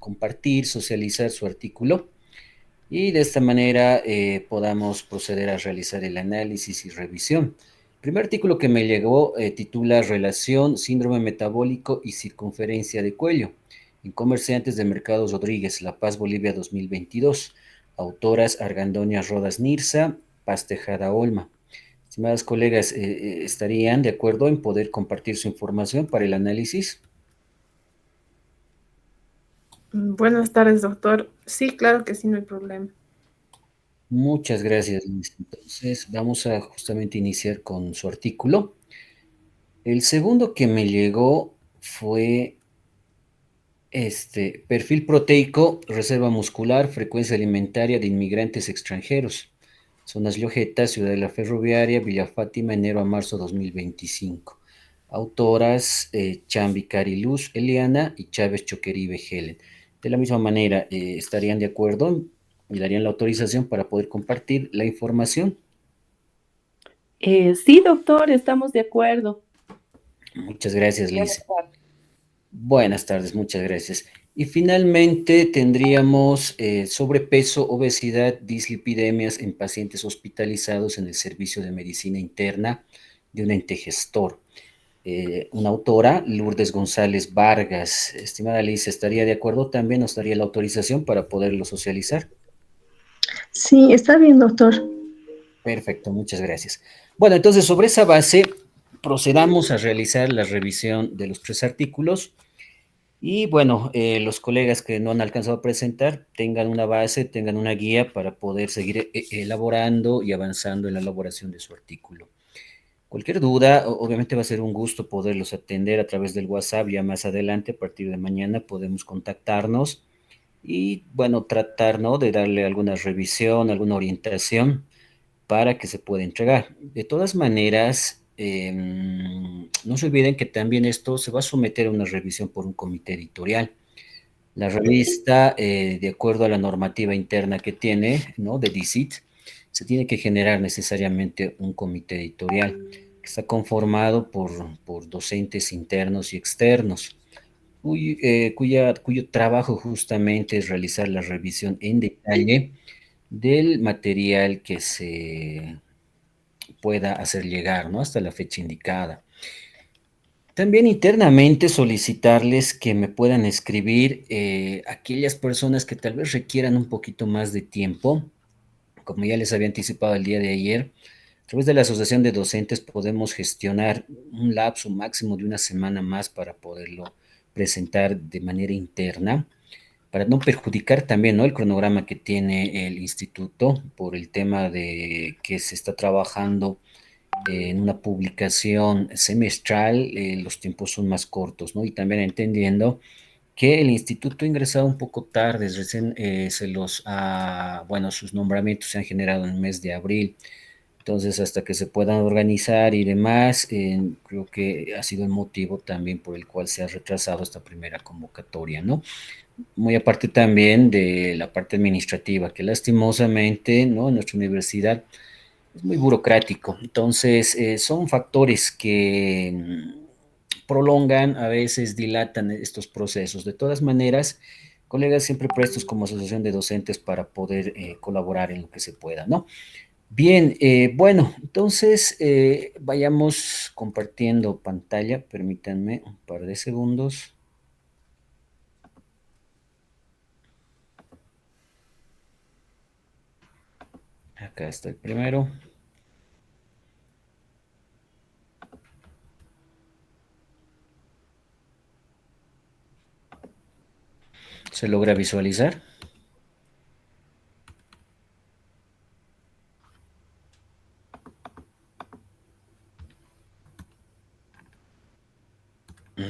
compartir, socializar su artículo y de esta manera podamos proceder a realizar el análisis y revisión. El primer artículo que me llegó titula Relación, síndrome metabólico y circunferencia de cuello en Comerciantes de Mercados Rodríguez, La Paz, Bolivia 2022. Autoras Argandoña Rodas Nirza, Paz Tejada Olma. Estimadas colegas, ¿estarían de acuerdo en poder compartir su información para el análisis? Buenas tardes, doctor. Sí, claro que sí, no hay problema. Muchas gracias, Luis. Entonces, vamos a justamente iniciar con su artículo. El segundo que me llegó fue perfil proteico, reserva muscular, frecuencia alimentaria de inmigrantes extranjeros. Zonas Llojeta, Ciudad de la Ferroviaria, Villa Fátima, enero a marzo 2025. Autoras Chambi Cariluz, Eliana y Chávez Choqueribe Helen. De la misma manera, ¿estarían de acuerdo y darían la autorización para poder compartir la información? Sí, doctor, estamos de acuerdo. Muchas gracias, Buenas Liz. tardes. Buenas tardes, muchas gracias. Y finalmente tendríamos sobrepeso, obesidad, dislipidemias en pacientes hospitalizados en el servicio de medicina interna de un ente gestor. Una autora, Lourdes González Vargas. Estimada Liz, ¿estaría de acuerdo también? ¿Nos daría la autorización para poderlo socializar? Sí, está bien, doctor. Perfecto, muchas gracias. Bueno, entonces sobre esa base procedamos a realizar la revisión de los tres artículos. Y bueno, los colegas que no han alcanzado a presentar tengan una base, tengan una guía para poder seguir elaborando y avanzando en la elaboración de su artículo. Cualquier duda, obviamente va a ser un gusto poderlos atender a través del WhatsApp. Ya más adelante, a partir de mañana, podemos contactarnos y, bueno, tratar, ¿no?, de darle alguna revisión, alguna orientación para que se pueda entregar. De todas maneras, no se olviden que también esto se va a someter a una revisión por un comité editorial. La revista, de acuerdo a la normativa interna que tiene, ¿no?, de DICIT, se tiene que generar necesariamente un comité editorial que está conformado por docentes internos y externos, cuyo trabajo justamente es realizar la revisión en detalle del material que se pueda hacer llegar, ¿no?, hasta la fecha indicada. También internamente solicitarles que me puedan escribir aquellas personas que tal vez requieran un poquito más de tiempo. Como ya les había anticipado el día de ayer, a través de la Asociación de Docentes podemos gestionar un lapso máximo de una semana más para poderlo presentar de manera interna, para no perjudicar también, ¿no?, el cronograma que tiene el instituto por el tema de que se está trabajando en una publicación semestral. Los tiempos son más cortos, ¿no? Y también entendiendo que el instituto ha ingresado un poco tarde, recién bueno, sus nombramientos se han generado en el mes de abril. Entonces, hasta que se puedan organizar y demás, creo que ha sido el motivo también por el cual se ha retrasado esta primera convocatoria, ¿no? Muy aparte también de la parte administrativa, que lastimosamente, ¿no?, en nuestra universidad es muy burocrático. Entonces, son factores que prolongan, a veces dilatan estos procesos. De todas maneras, colegas, siempre prestos como asociación de docentes para poder colaborar en lo que se pueda, ¿no? Bien, bueno, entonces vayamos compartiendo pantalla. Permítanme un par de segundos. Acá está el primero. ¿Se logra visualizar?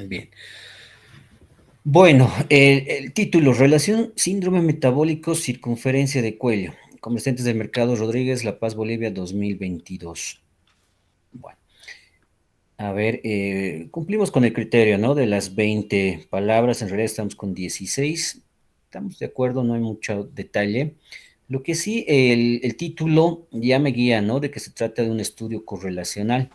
Bien. Bueno, el título, Relación Síndrome Metabólico Circunferencia de Cuello. Comerciantes del Mercado Rodríguez, La Paz, Bolivia, 2022. Bueno, a ver, cumplimos con el criterio, ¿no?, de las 20 palabras. En realidad estamos con 16. Estamos de acuerdo, no hay mucho detalle. Lo que sí, el título ya me guía, ¿no?, de que se trata de un estudio correlacional,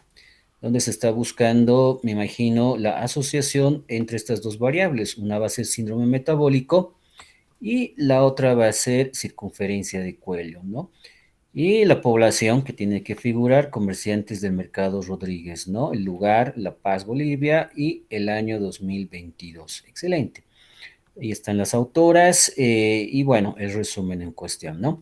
donde se está buscando, me imagino, la asociación entre estas dos variables. Una va a ser síndrome metabólico y la otra va a ser circunferencia de cuello, ¿no? Y la población que tiene que figurar, comerciantes del mercado Rodríguez, ¿no? El lugar, La Paz, Bolivia, y el año 2022. Excelente. Ahí están las autoras, y bueno, el resumen en cuestión, ¿no?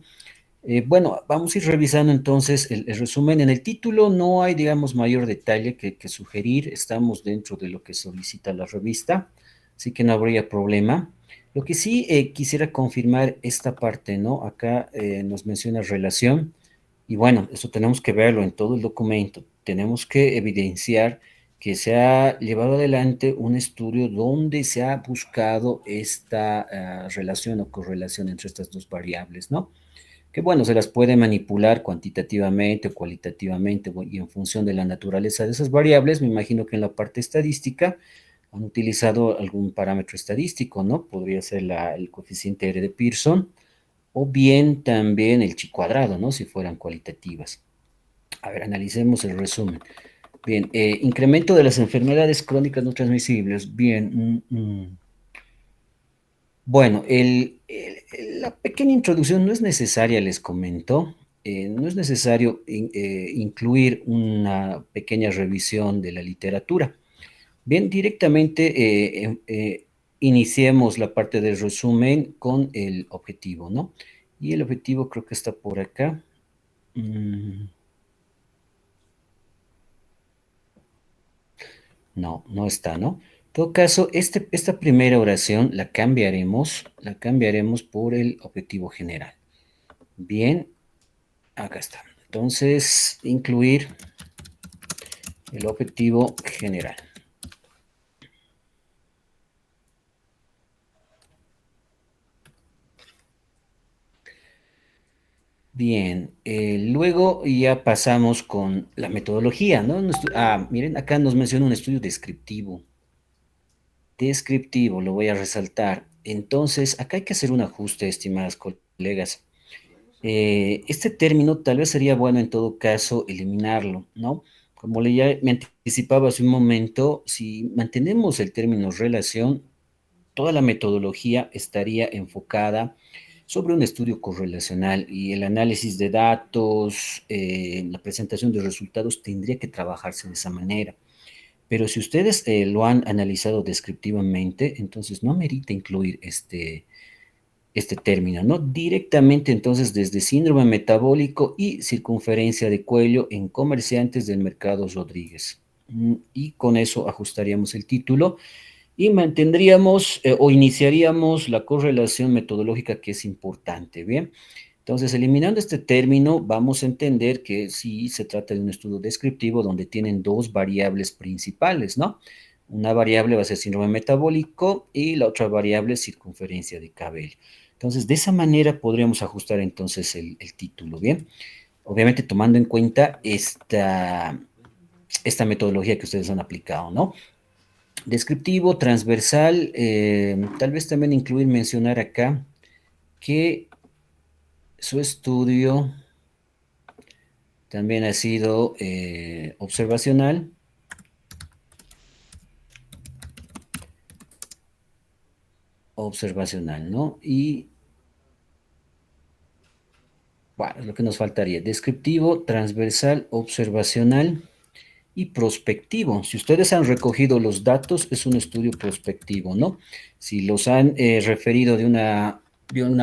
Bueno, vamos a ir revisando entonces el resumen. En el título no hay, digamos, mayor detalle que sugerir. Estamos dentro de lo que solicita la revista, así que no habría problema. Lo que sí quisiera confirmar esta parte, ¿no? Acá nos menciona relación, y bueno, eso tenemos que verlo en todo el documento. Tenemos que evidenciar que se ha llevado adelante un estudio donde se ha buscado esta relación o correlación entre estas dos variables, ¿no? Que bueno, se las puede manipular cuantitativamente o cualitativamente y en función de la naturaleza de esas variables. Me imagino que en la parte estadística han utilizado algún parámetro estadístico, ¿no? Podría ser el coeficiente R de Pearson o bien también el chi cuadrado, ¿no? Si fueran cualitativas. A ver, analicemos el resumen. Bien, incremento de las enfermedades crónicas no transmisibles. Bien, bueno, la pequeña introducción no es necesaria, les comento. No es necesario incluir una pequeña revisión de la literatura. Bien, directamente iniciemos la parte del resumen con el objetivo, ¿no? Y el objetivo creo que está por acá. No, no está, ¿no? En todo caso, esta primera oración la cambiaremos por el objetivo general. Bien, acá está. Entonces, incluir el objetivo general. Bien, luego ya pasamos con la metodología, ¿no? Miren, acá nos menciona un estudio descriptivo. Descriptivo, lo voy a resaltar. Entonces, acá hay que hacer un ajuste, estimadas colegas. Este término tal vez sería bueno en todo caso eliminarlo, ¿no? Como ya me anticipaba hace un momento, si mantenemos el término relación, toda la metodología estaría enfocada sobre un estudio correlacional y el análisis de datos, la presentación de resultados tendría que trabajarse de esa manera. Pero si ustedes lo han analizado descriptivamente, entonces no amerita incluir este término, ¿no? Directamente entonces desde síndrome metabólico y circunferencia de cuello en comerciantes del mercado Rodríguez. Y con eso ajustaríamos el título y mantendríamos o iniciaríamos la correlación metodológica que es importante, ¿bien? Entonces, eliminando este término, vamos a entender que sí se trata de un estudio descriptivo donde tienen dos variables principales, ¿no? Una variable va a ser síndrome metabólico y la otra variable es circunferencia de cabello. Entonces, de esa manera podríamos ajustar entonces el título, ¿bien? Obviamente tomando en cuenta esta metodología que ustedes han aplicado, ¿no? Descriptivo, transversal, tal vez también incluir, mencionar acá que su estudio también ha sido observacional. Observacional, ¿no? Y, bueno, es lo que nos faltaría. Descriptivo, transversal, observacional y prospectivo. Si ustedes han recogido los datos, es un estudio prospectivo, ¿no? Si los han referido de una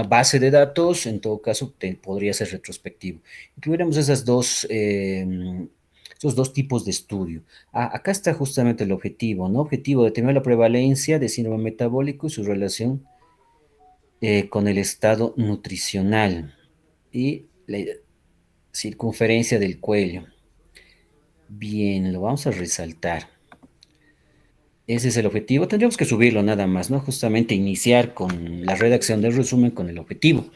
base de datos, en todo caso, podría ser retrospectivo. Incluiremos esos dos tipos de estudio. Acá está justamente el objetivo, ¿no? Objetivo, determinar la prevalencia de síndrome metabólico y su relación con el estado nutricional y la circunferencia del cuello. Bien, lo vamos a resaltar. Ese es el objetivo. Tendríamos que subirlo nada más, ¿no? Justamente iniciar con la redacción del resumen con el objetivo.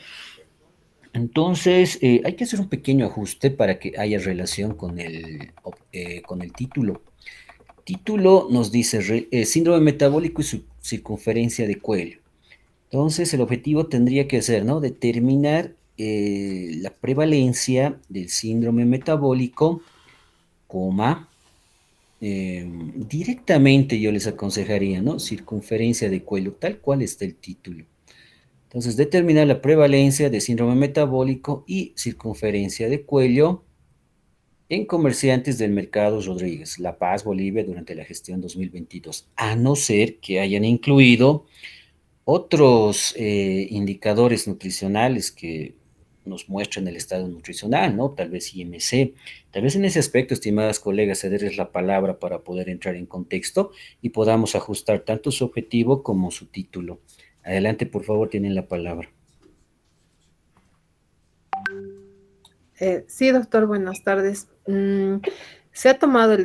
Entonces, hay que hacer un pequeño ajuste para que haya relación con el título. Título nos dice síndrome metabólico y su circunferencia de cuello. Entonces, el objetivo tendría que ser, ¿no? Determinar la prevalencia del síndrome metabólico, coma, directamente yo les aconsejaría, ¿no? Circunferencia de cuello, tal cual está el título. Entonces, determinar la prevalencia de síndrome metabólico y circunferencia de cuello en comerciantes del mercado Rodríguez, La Paz, Bolivia, durante la gestión 2022, a no ser que hayan incluido otros indicadores nutricionales que nos muestran el estado nutricional, ¿no? Tal vez IMC. Tal vez en ese aspecto, estimadas colegas, cederles la palabra para poder entrar en contexto y podamos ajustar tanto su objetivo como su título. Adelante, por favor, tienen la palabra. Sí, doctor, buenas tardes. Se ha tomado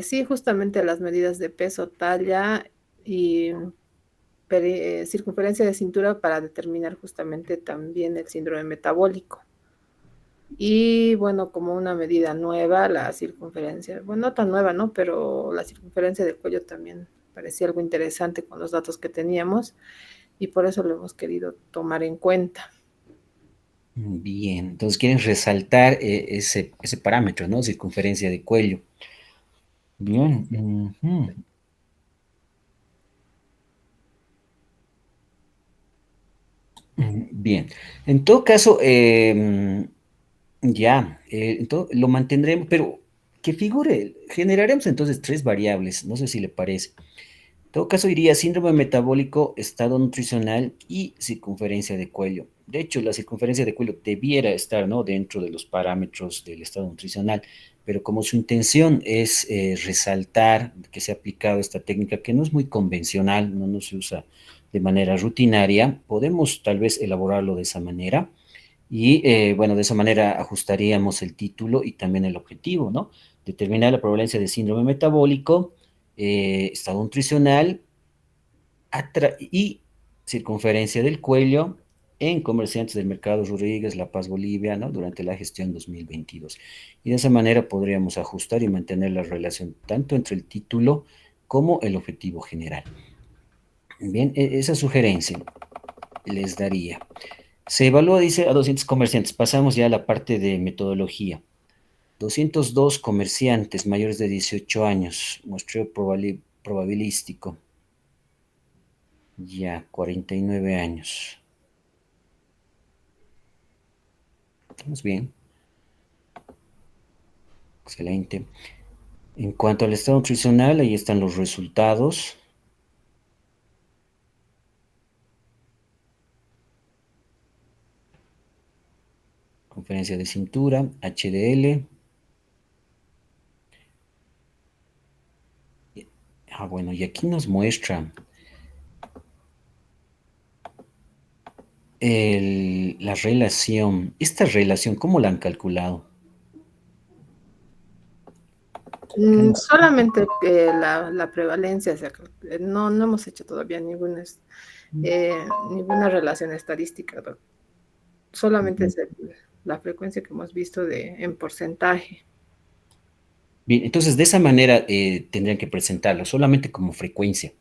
sí, justamente las medidas de peso, talla y circunferencia de cintura para determinar justamente también el síndrome metabólico. Y bueno, como una medida nueva, la circunferencia, bueno, no tan nueva, ¿no? Pero la circunferencia del cuello también parecía algo interesante con los datos que teníamos y por eso lo hemos querido tomar en cuenta. Bien, entonces quieren resaltar ese parámetro, ¿no? Circunferencia de cuello. Bien. Bien. En todo caso, ya, lo mantendremos, pero que figure, generaremos entonces tres variables, no sé si le parece. En todo caso, iría síndrome metabólico, estado nutricional y circunferencia de cuello. De hecho, la circunferencia de cuello debiera estar, ¿no?, dentro de los parámetros del estado nutricional, pero como su intención es resaltar que se ha aplicado esta técnica que no es muy convencional, no se usa de manera rutinaria, podemos tal vez elaborarlo de esa manera y, bueno, de esa manera ajustaríamos el título y también el objetivo, ¿no? Determinar la prevalencia de síndrome metabólico, estado nutricional y circunferencia del cuello en comerciantes del mercado Rodríguez, La Paz, Bolivia, ¿no?, durante la gestión 2022. Y de esa manera podríamos ajustar y mantener la relación tanto entre el título como el objetivo general. Bien, esa sugerencia les daría. Se evalúa, dice, a 200 comerciantes. Pasamos ya a la parte de metodología. 202 comerciantes mayores de 18 años, muestreo probabilístico. Ya, 49 años. Estamos bien. Excelente. En cuanto al estado nutricional, ahí están los resultados. Conferencia de cintura, HDL. Bueno, y aquí nos muestra la relación. Esta relación, ¿cómo la han calculado? Solamente la prevalencia, o sea, no hemos hecho todavía ninguna relación estadística, solamente es la frecuencia que hemos visto en porcentaje. Bien, entonces de esa manera tendrían que presentarlo, solamente como frecuencia.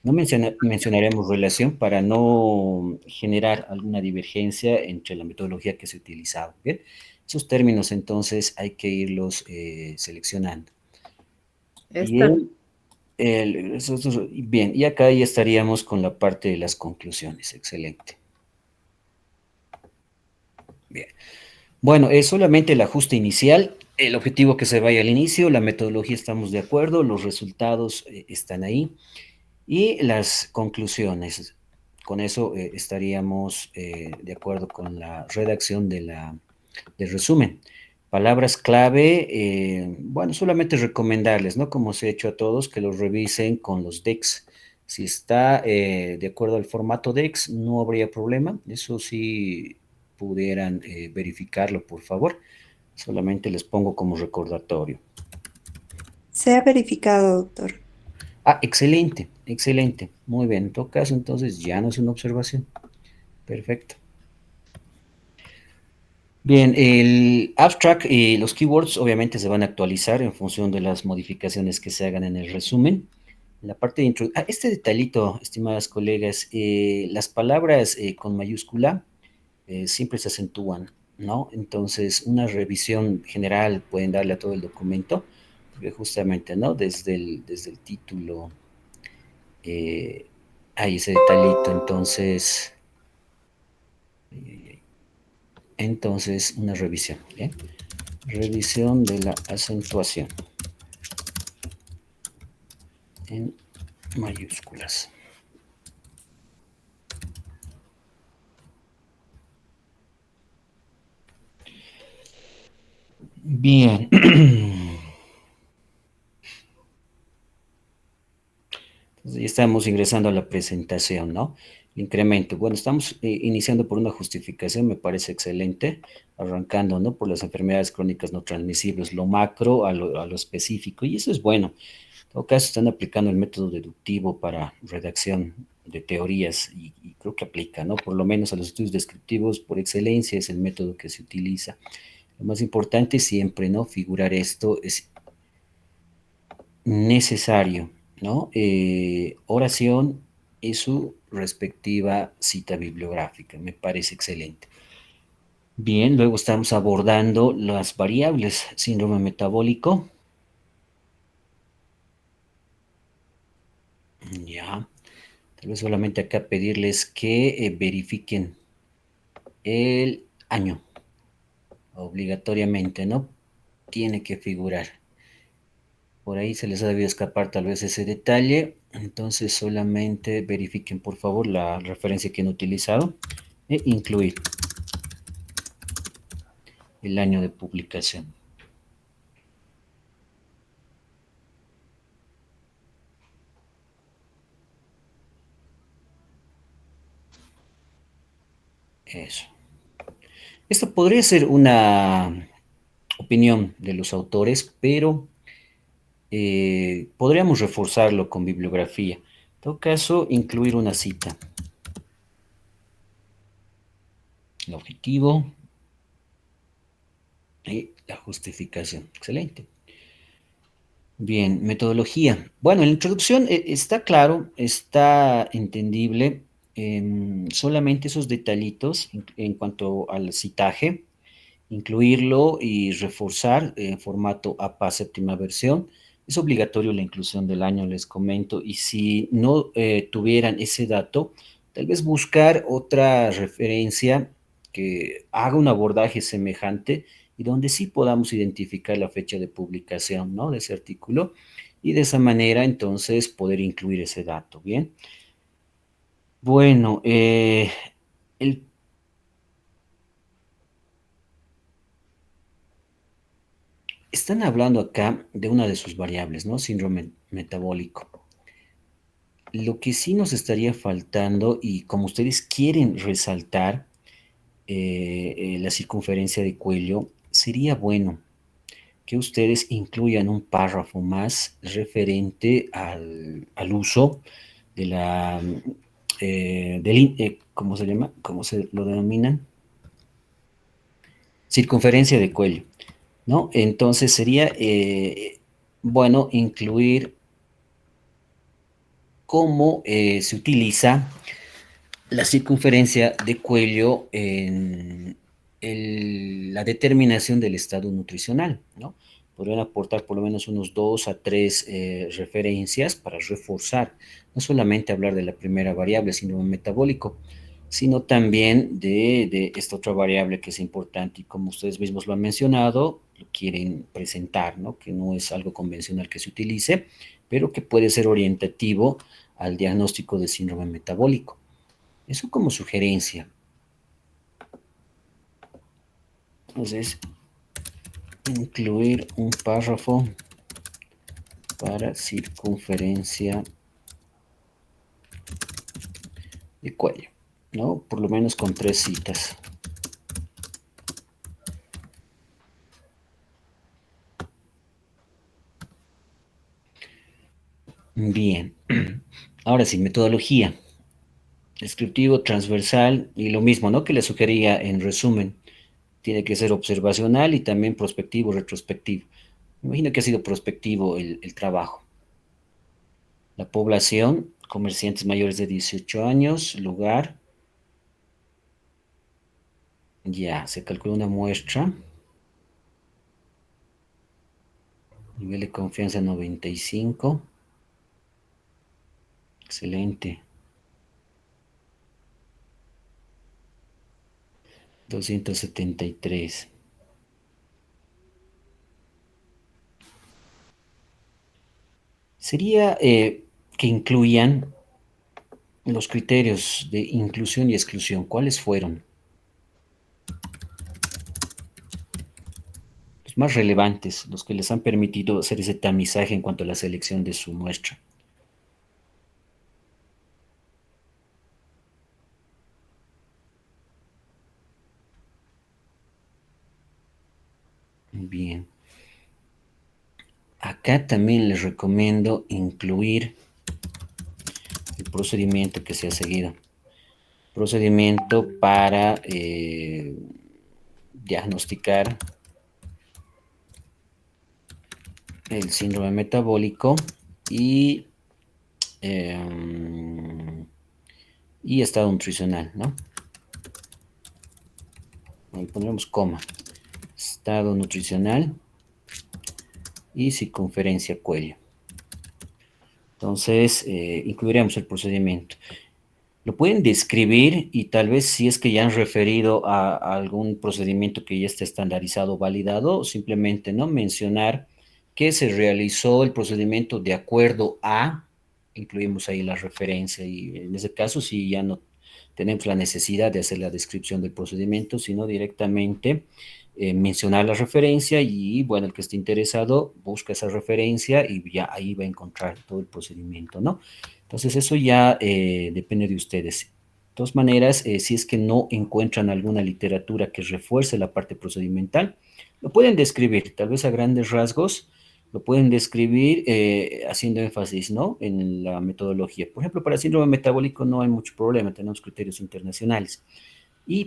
No mencionaremos relación para no generar alguna divergencia entre la metodología que se ha utilizado. Bien, esos términos entonces hay que irlos seleccionando. Bien, bien, y acá ya estaríamos con la parte de las conclusiones. Excelente. Bien. Bueno, es solamente el ajuste inicial, el objetivo que se vaya al inicio, la metodología estamos de acuerdo, los resultados están ahí y las conclusiones. Con eso estaríamos de acuerdo con la redacción del resumen. Palabras clave, bueno, solamente recomendarles, ¿no? Como se ha hecho a todos, que los revisen con los DEX. Si está de acuerdo al formato DEX, no habría problema. Eso sí pudieran verificarlo, por favor. Solamente les pongo como recordatorio. Se ha verificado, doctor. Ah, excelente, excelente. Muy bien. En todo caso, entonces ya no es una observación. Perfecto. Bien, el abstract y los keywords obviamente se van a actualizar en función de las modificaciones que se hagan en el resumen. La parte de introducción, este detallito, estimadas colegas, las palabras con mayúscula siempre se acentúan, ¿no? Entonces, una revisión general pueden darle a todo el documento, porque justamente, ¿no? Desde el título hay ese detallito, entonces Entonces, una revisión, ¿bien? Revisión de la acentuación en mayúsculas. Bien. Entonces, ya estamos ingresando a la presentación, ¿no? El incremento. Bueno, estamos iniciando por una justificación, me parece excelente, arrancando, ¿no? Por las enfermedades crónicas no transmisibles, lo macro a lo específico, y eso es bueno. En todo caso, están aplicando el método deductivo para redacción de teorías y creo que aplica, ¿no? Por lo menos a los estudios descriptivos por excelencia es el método que se utiliza. Lo más importante siempre, ¿no? Figurar esto es necesario, ¿no? Oración y su respectiva cita bibliográfica, me parece excelente. Bien, luego estamos abordando las variables, síndrome metabólico. Ya, tal vez solamente acá pedirles que verifiquen el año, obligatoriamente, ¿no? Tiene que figurar. Por ahí se les ha debido escapar tal vez ese detalle, entonces solamente verifiquen por favor la referencia que han utilizado e incluir el año de publicación. Eso. Esto podría ser una opinión de los autores, pero podríamos reforzarlo con bibliografía. En todo caso, incluir una cita. El objetivo y la justificación. Excelente. Bien, metodología. Bueno, en la introducción está claro, está entendible. Solamente esos detallitos en cuanto al citaje, incluirlo y reforzar en formato APA séptima versión. Es obligatorio la inclusión del año, les comento, y si no tuvieran ese dato, tal vez buscar otra referencia que haga un abordaje semejante y donde sí podamos identificar la fecha de publicación, ¿no? De ese artículo y de esa manera entonces poder incluir ese dato, ¿bien? Bueno, el están hablando acá de una de sus variables, ¿no? Síndrome metabólico. Lo que sí nos estaría faltando, y como ustedes quieren resaltar la circunferencia de cuello, sería bueno que ustedes incluyan un párrafo más referente al uso de la, ¿cómo se llama? ¿Cómo se lo denominan? Circunferencia de cuello, ¿no? Entonces sería bueno incluir cómo se utiliza la circunferencia de cuello en la determinación del estado nutricional, ¿no? Podrían aportar por lo menos unos 2 a 3 referencias para reforzar, no solamente hablar de la primera variable, síndrome metabólico, sino también de esta otra variable que es importante y como ustedes mismos lo han mencionado, lo quieren presentar, ¿no? Que no es algo convencional que se utilice, pero que puede ser orientativo al diagnóstico de síndrome metabólico. Eso como sugerencia. Entonces, incluir un párrafo para circunferencia de cuello, ¿no? Por lo menos con 3 citas. Bien. Ahora sí, metodología. Descriptivo, transversal y lo mismo, ¿no? Que le sugería en resumen. Tiene que ser observacional y también prospectivo, retrospectivo. Me imagino que ha sido prospectivo el trabajo. La población, comerciantes mayores de 18 años, lugar, ya, se calcula una muestra. Nivel de confianza 95. Excelente. 273. Sería que incluyan los criterios de inclusión y exclusión. ¿Cuáles fueron? Los más relevantes, los que les han permitido hacer ese tamizaje en cuanto a la selección de su muestra. Bien. Acá también les recomiendo incluir el procedimiento que se ha seguido. Procedimiento para diagnosticar el síndrome metabólico y, y estado nutricional, ¿no? Ahí pondremos coma. Estado nutricional y circunferencia cuello. Entonces, incluiremos el procedimiento. Lo pueden describir y tal vez si es que ya han referido a algún procedimiento que ya esté estandarizado o validado, simplemente no mencionar que se realizó el procedimiento de acuerdo a, incluimos ahí la referencia y en ese caso si ya no tenemos la necesidad de hacer la descripción del procedimiento, sino directamente mencionar la referencia y bueno, el que esté interesado busca esa referencia y ya ahí va a encontrar todo el procedimiento, ¿no? Entonces eso ya depende de ustedes. De todas maneras, si es que no encuentran alguna literatura que refuerce la parte procedimental, lo pueden describir, tal vez a grandes rasgos, lo pueden describir haciendo énfasis, ¿no? En la metodología. Por ejemplo, para síndrome metabólico no hay mucho problema, tenemos criterios internacionales.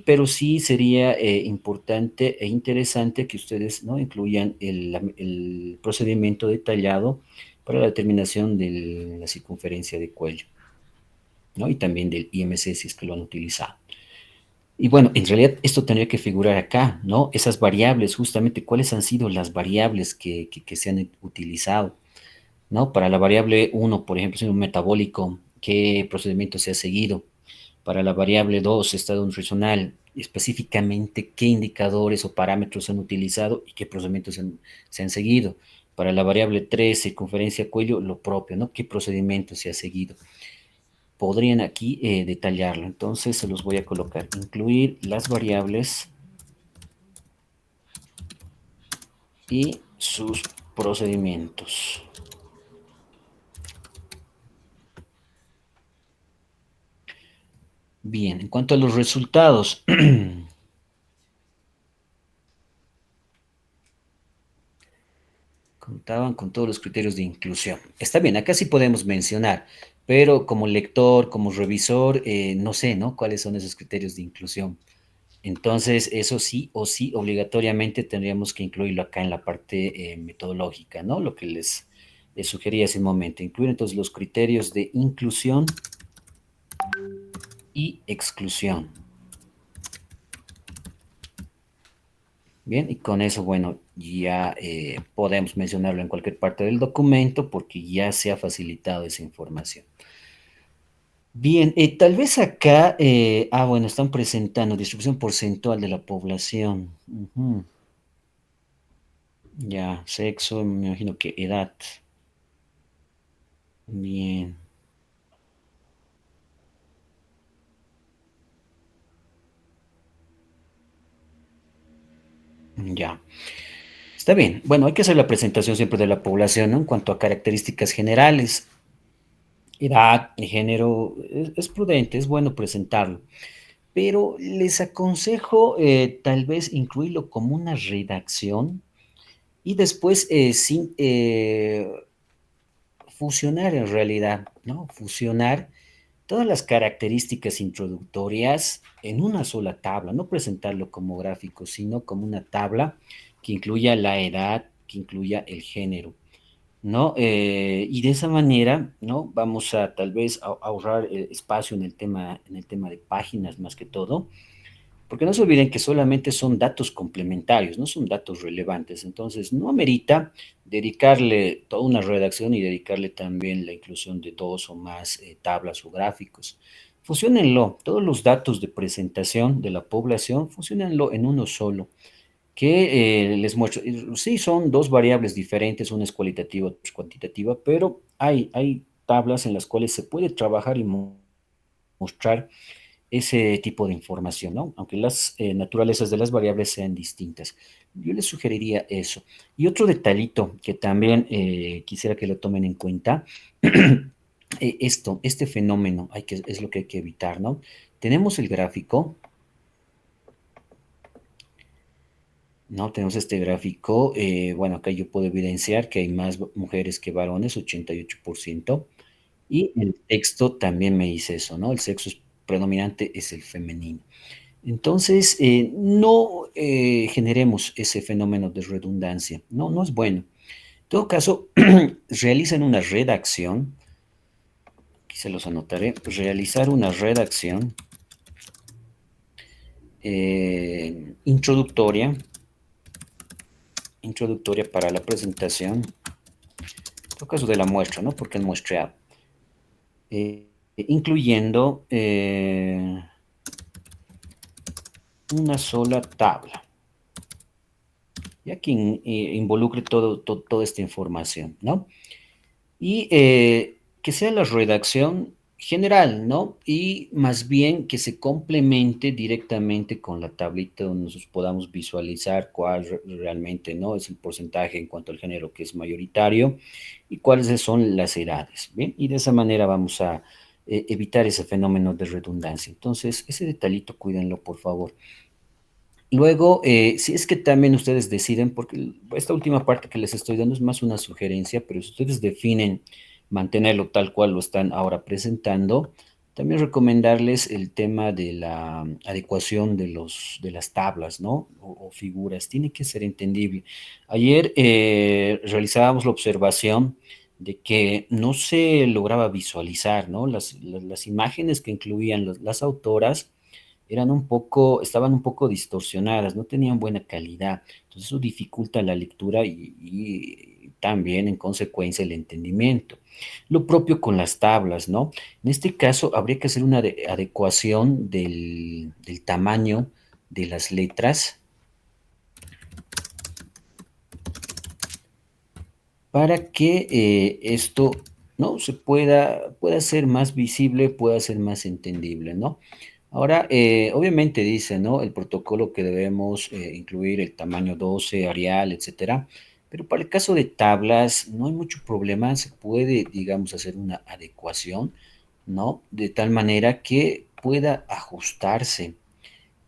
Pero sí sería importante e interesante que ustedes, ¿no? Incluyan el procedimiento detallado para la determinación de la circunferencia de cuello, ¿no? Y también del IMC si es que lo han utilizado. Y bueno, en realidad esto tendría que figurar acá, ¿no? Esas variables, justamente, ¿cuáles han sido las variables que se han utilizado, ¿no? Para la variable 1, por ejemplo, si un metabólico, ¿qué procedimiento se ha seguido? Para la variable 2, estado nutricional, específicamente qué indicadores o parámetros se han utilizado y qué procedimientos se han seguido. Para la variable 3, circunferencia cuello, lo propio, ¿no? ¿Qué procedimiento se ha seguido? Podrían aquí detallarlo. Entonces se los voy a colocar. Incluir las variables y sus procedimientos. Bien, en cuanto a los resultados, contaban con todos los criterios de inclusión. Está bien, acá sí podemos mencionar, pero como lector, como revisor, no sé, ¿no? ¿Cuáles son esos criterios de inclusión? Entonces, eso sí o sí, obligatoriamente tendríamos que incluirlo acá en la parte metodológica, ¿no? Lo que les sugería hace un momento, incluir entonces los criterios de inclusión y exclusión. Bien, y con eso, bueno, ya podemos mencionarlo en cualquier parte del documento porque ya se ha facilitado esa información. Bien, tal vez acá, bueno, están presentando distribución porcentual de la población. Ujú. Ya, sexo, me imagino que edad. Bien, ya. Está bien. Bueno, hay que hacer la presentación siempre de la población, ¿no? En cuanto a características generales, edad, género, es prudente, es bueno presentarlo. Pero les aconsejo tal vez incluirlo como una redacción y después sin fusionar en realidad, ¿no? Fusionar todas las características introductorias en una sola tabla, no presentarlo como gráfico, sino como una tabla que incluya la edad, que incluya el género, ¿no? Y de esa manera, ¿no? Vamos a tal vez ahorrar espacio en el tema de páginas más que todo, porque no se olviden que solamente son datos complementarios, no son datos relevantes. Entonces, no amerita dedicarle toda una redacción y dedicarle también la inclusión de dos o más tablas o gráficos. fusiónenlo, todos los datos de presentación de la población, fusiónenlo en uno solo, que les muestro. Sí, son dos variables diferentes, una es cualitativa, otra es cuantitativa, pero hay tablas en las cuales se puede trabajar y mostrar ese tipo de información, ¿no? Aunque las naturalezas de las variables sean distintas. Yo les sugeriría eso. Y otro detallito que también quisiera que lo tomen en cuenta, este fenómeno es lo que hay que evitar, ¿no? Tenemos el gráfico, ¿no? Tenemos este gráfico, bueno, acá yo puedo evidenciar que hay más mujeres que varones, 88%, y el texto también me dice eso, ¿no? El sexo predominante es el femenino. Entonces, no generemos ese fenómeno de redundancia, no, no es bueno. En todo caso, realicen una redacción, aquí se los anotaré, realizar una redacción introductoria para la presentación, en todo caso de la muestra, ¿no? Porque el muestreado, incluyendo una sola tabla, ya que involucre toda esta información, ¿no? Y que sea la redacción general, ¿no? Y más bien que se complemente directamente con la tablita donde nosotros podamos visualizar cuál realmente, ¿no? Es el porcentaje en cuanto al género que es mayoritario y cuáles son las edades, ¿bien? Y de esa manera vamos a evitar ese fenómeno de redundancia. Entonces, ese detallito cuídenlo, por favor. Luego, si es que también ustedes deciden, porque esta última parte que les estoy dando es más una sugerencia, pero si ustedes definen mantenerlo tal cual lo están ahora presentando, también recomendarles el tema de la adecuación de las tablas, ¿no? O figuras, tiene que ser entendible. Ayer realizábamos la observación de que no se lograba visualizar, ¿no? Las imágenes que incluían las autoras estaban un poco distorsionadas, no tenían buena calidad. Entonces eso dificulta la lectura y también en consecuencia el entendimiento. Lo propio con las tablas, ¿no? En este caso habría que hacer una adecuación del tamaño de las letras para que esto, ¿no? pueda ser más visible, pueda ser más entendible, ¿no? Ahora, obviamente dice, ¿no? El protocolo que debemos incluir el tamaño 12, Arial, etcétera. Pero para el caso de tablas no hay mucho problema, se puede, digamos, hacer una adecuación, ¿no? De tal manera que pueda ajustarse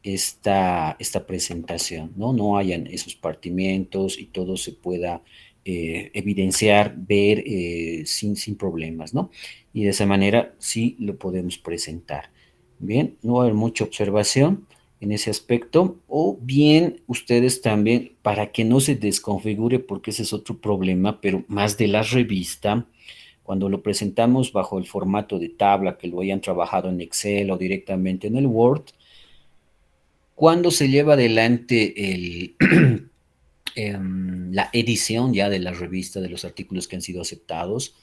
esta presentación, ¿no? No hayan esos partimientos y todo se pueda evidenciar, ver sin problemas, ¿no? Y de esa manera sí lo podemos presentar. Bien, no va a haber mucha observación en ese aspecto, o bien ustedes también, para que no se desconfigure, porque ese es otro problema, pero más de la revista, cuando lo presentamos bajo el formato de tabla, que lo hayan trabajado en Excel o directamente en el Word, cuando se lleva adelante la edición ya de la revista, de los artículos que han sido aceptados,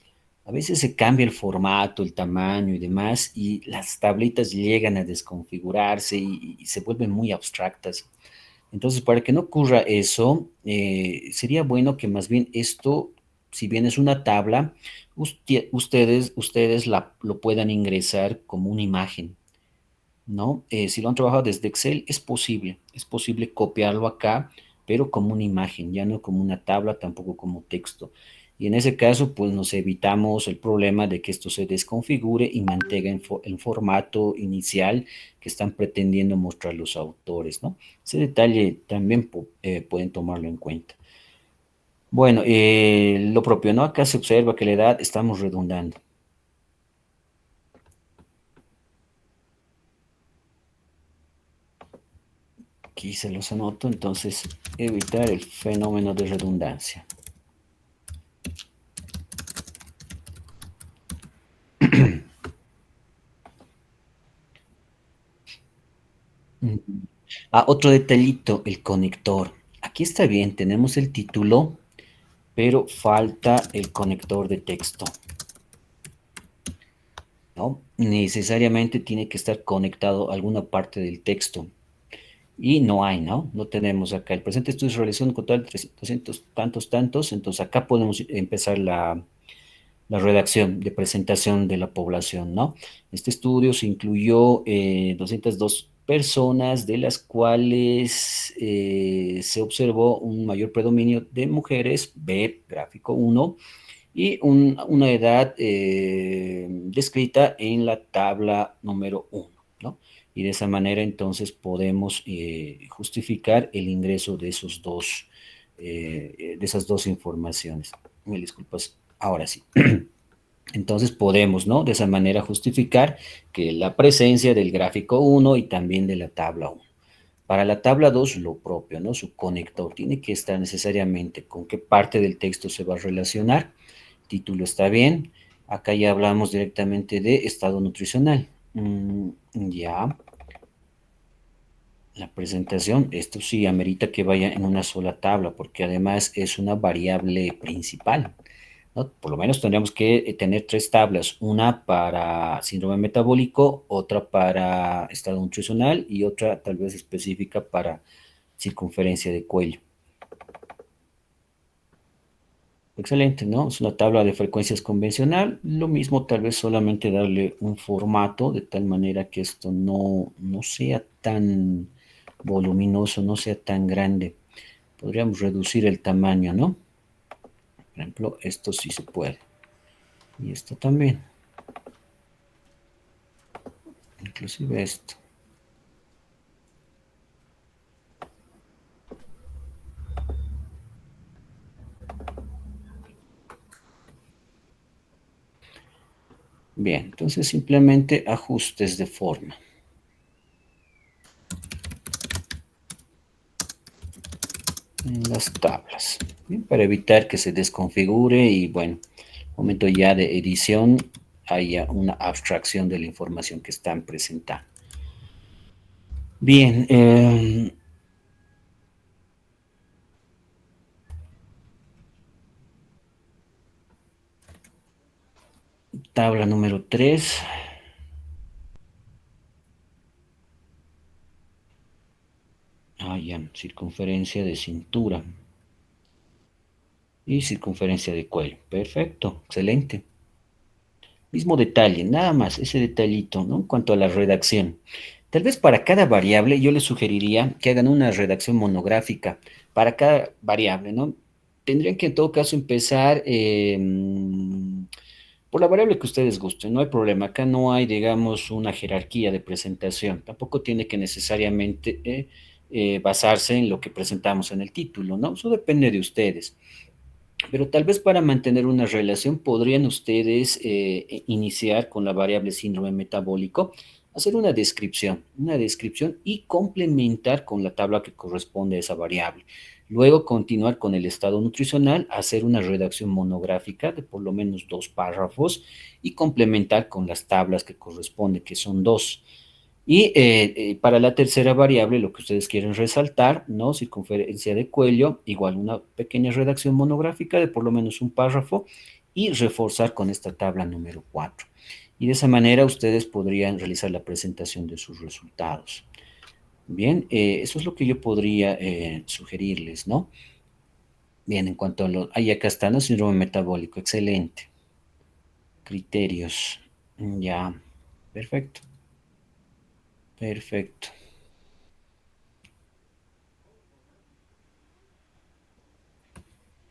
a veces se cambia el formato, el tamaño y demás, y las tablitas llegan a desconfigurarse y se vuelven muy abstractas. Entonces, para que no ocurra eso, sería bueno que más bien esto, si bien es una tabla, ustedes lo puedan ingresar como una imagen, ¿no? Si lo han trabajado desde Excel, es posible copiarlo acá, pero como una imagen, ya no como una tabla, tampoco como texto. Y en ese caso, pues nos evitamos el problema de que esto se desconfigure y mantenga el formato inicial que están pretendiendo mostrar los autores, ¿no? Ese detalle también pueden tomarlo en cuenta. Bueno, lo propio, ¿no? Acá se observa que la edad estamos redundando. Aquí se los anoto, entonces evitar el fenómeno de redundancia. Otro detallito, el conector. Aquí está bien, tenemos el título, pero falta el conector de texto, ¿no? necesariamente tiene que estar conectado a alguna parte del texto. Y no hay, ¿no? No tenemos acá. El presente estudio se realizó en total 200 tantos, tantos. Entonces acá podemos empezar la redacción de presentación de la población, ¿no? Este estudio se incluyó 202 personas, de las cuales se observó un mayor predominio de mujeres, B, gráfico uno, y una edad descrita en la tabla número uno, ¿no? Y de esa manera entonces podemos justificar el ingreso de esas dos informaciones. Me disculpas, ahora sí. Entonces podemos, ¿no? De esa manera justificar que la presencia del gráfico uno y también de la tabla uno. Para la tabla 2 lo propio, ¿no? Su conector tiene que estar necesariamente con qué parte del texto se va a relacionar. Título está bien. Acá ya hablamos directamente de estado nutricional. Ya. La presentación, esto sí amerita que vaya en una sola tabla, porque además es una variable principal, ¿no? Por lo menos tendríamos que tener tres tablas, una para síndrome metabólico, otra para estado nutricional y otra tal vez específica para circunferencia de cuello. Excelente, ¿no? Es una tabla de frecuencias convencional. Lo mismo, tal vez solamente darle un formato de tal manera que esto no sea tan voluminoso, no sea tan grande. Podríamos reducir el tamaño, ¿no? Por ejemplo, esto sí se puede. Y esto también. Inclusive esto. Bien, entonces simplemente ajustes de forma. En las tablas, bien, para evitar que se desconfigure y bueno, momento ya de edición haya una abstracción de la información que están presentando. Bien, tabla número 3. Ya, circunferencia de cintura y circunferencia de cuello. Perfecto, excelente. Mismo detalle, nada más, ese detallito, ¿no? En cuanto a la redacción. Tal vez para cada variable yo les sugeriría que hagan una redacción monográfica para cada variable, ¿no? Tendrían que en todo caso empezar por la variable que ustedes gusten, no hay problema. Acá no hay, digamos, una jerarquía de presentación. Tampoco tiene que necesariamente basarse en lo que presentamos en el título, ¿no? Eso depende de ustedes. Pero tal vez para mantener una relación podrían ustedes iniciar con la variable síndrome metabólico, hacer una descripción y complementar con la tabla que corresponde a esa variable. Luego continuar con el estado nutricional, hacer una redacción monográfica de por lo menos 2 párrafos y complementar con las tablas que corresponden, que son 2. Y para la tercera variable, lo que ustedes quieren resaltar, ¿no? Circunferencia de cuello, igual una pequeña redacción monográfica de por lo menos un párrafo y reforzar con esta tabla número 4. Y de esa manera ustedes podrían realizar la presentación de sus resultados. Bien, eso es lo que yo podría sugerirles, ¿no? Bien, en cuanto a lo... Ahí acá está, ¿no? Síndrome metabólico, excelente. Criterios, ya, perfecto. Perfecto.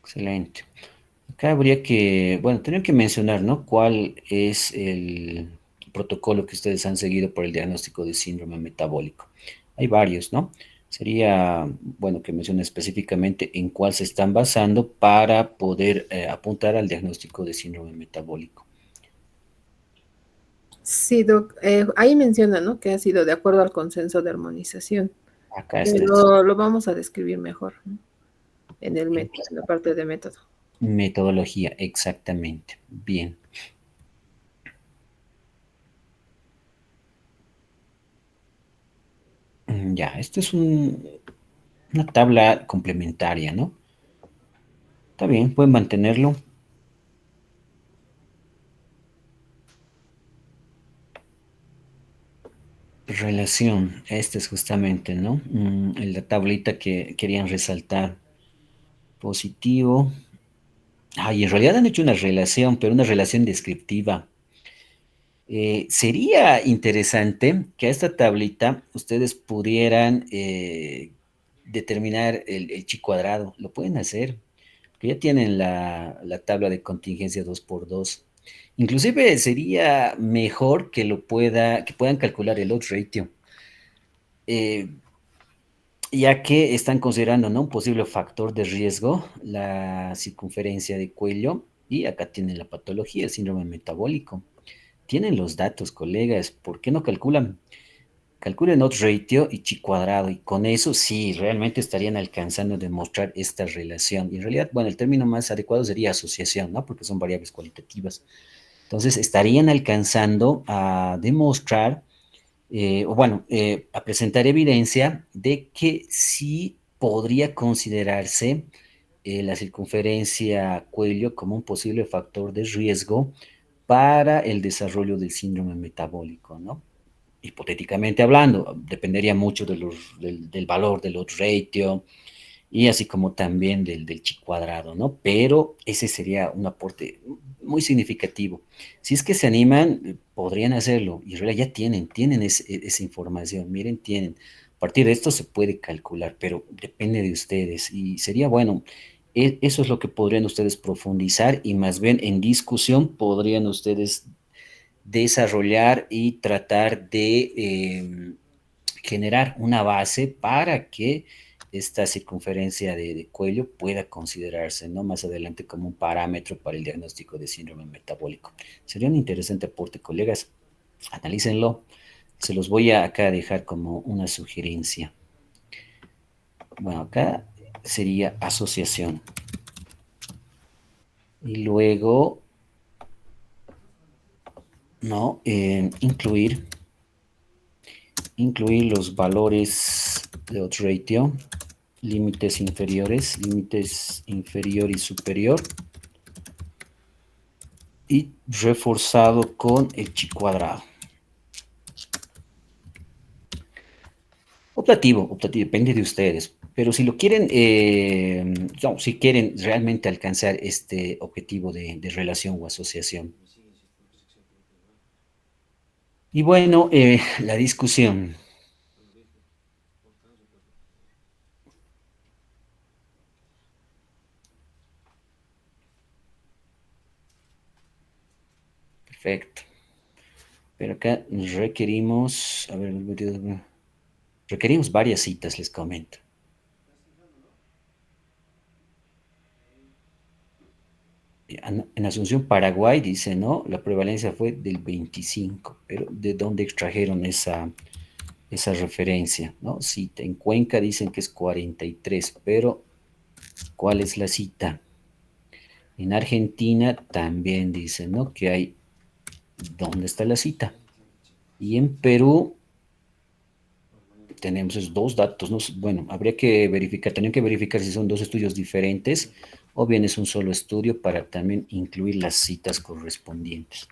Excelente. Acá habría que, bueno, tendría que mencionar, ¿no? ¿Cuál es el protocolo que ustedes han seguido por el diagnóstico de síndrome metabólico? Hay varios, ¿no? Sería, bueno, que mencione específicamente en cuál se están basando para poder apuntar al diagnóstico de síndrome metabólico. Sí, Doc, ahí menciona, ¿no? Que ha sido de acuerdo al consenso de armonización. Acá está. Pero lo vamos a describir mejor, ¿no? En el método, en la parte de método. Metodología, exactamente. Bien. Ya, esto es una tabla complementaria, ¿no? Está bien, pueden mantenerlo. relación, esta es justamente, ¿no? En la tablita que querían resaltar. Positivo. Y en realidad han hecho una relación, pero una relación descriptiva. Sería interesante que a esta tablita ustedes pudieran determinar el chi cuadrado. Lo pueden hacer, que ya tienen la tabla de contingencia 2 por 2. Inclusive sería mejor que puedan calcular el odds ratio, eh, ya que están considerando, ¿no?, un posible factor de riesgo, la circunferencia de cuello, y acá tienen la patología, el síndrome metabólico. Tienen los datos, colegas, ¿por qué no calculan? Calculen odds ratio y chi cuadrado, y con eso sí, realmente estarían alcanzando a demostrar esta relación. Y en realidad, bueno, el término más adecuado sería asociación, ¿no? Porque son variables cualitativas. Entonces, estarían alcanzando a demostrar, a presentar evidencia de que sí podría considerarse la circunferencia cuello como un posible factor de riesgo para el desarrollo del síndrome metabólico, ¿no? Hipotéticamente hablando, dependería mucho del valor del odds ratio y así como también del chi cuadrado, ¿no? Pero ese sería un aporte muy significativo. Si es que se animan, podrían hacerlo, y en realidad ya tienen esa información, miren, tienen. A partir de esto se puede calcular, pero depende de ustedes, y sería bueno, eso es lo que podrían ustedes profundizar, y más bien en discusión podrían ustedes desarrollar y tratar de generar una base para que esta circunferencia de cuello pueda considerarse, ¿no?, más adelante como un parámetro para el diagnóstico de síndrome metabólico. Sería un interesante aporte, colegas. Analícenlo. Se los voy a acá dejar como una sugerencia. Bueno, acá sería asociación. Y luego, ¿no? Incluir los valores de odds ratio, límites inferior y superior, y reforzado con el chi cuadrado. Optativo, depende de ustedes. Pero si lo quieren, no, si quieren realmente alcanzar este objetivo de relación o asociación. Y bueno, la discusión. Perfecto. Pero acá requerimos, a ver, requerimos varias citas, les comento. En Asunción, Paraguay, dice, ¿no? La prevalencia fue del 25, pero ¿de dónde extrajeron esa referencia, ¿no? Cita. En Cuenca dicen que es 43, pero ¿cuál es la cita? En Argentina también dicen, ¿no?, que hay, ¿dónde está la cita? Y en Perú tenemos esos dos datos, ¿no? Bueno, habría que verificar, tendrían que verificar si son dos estudios diferentes o bien es un solo estudio para también incluir las citas correspondientes.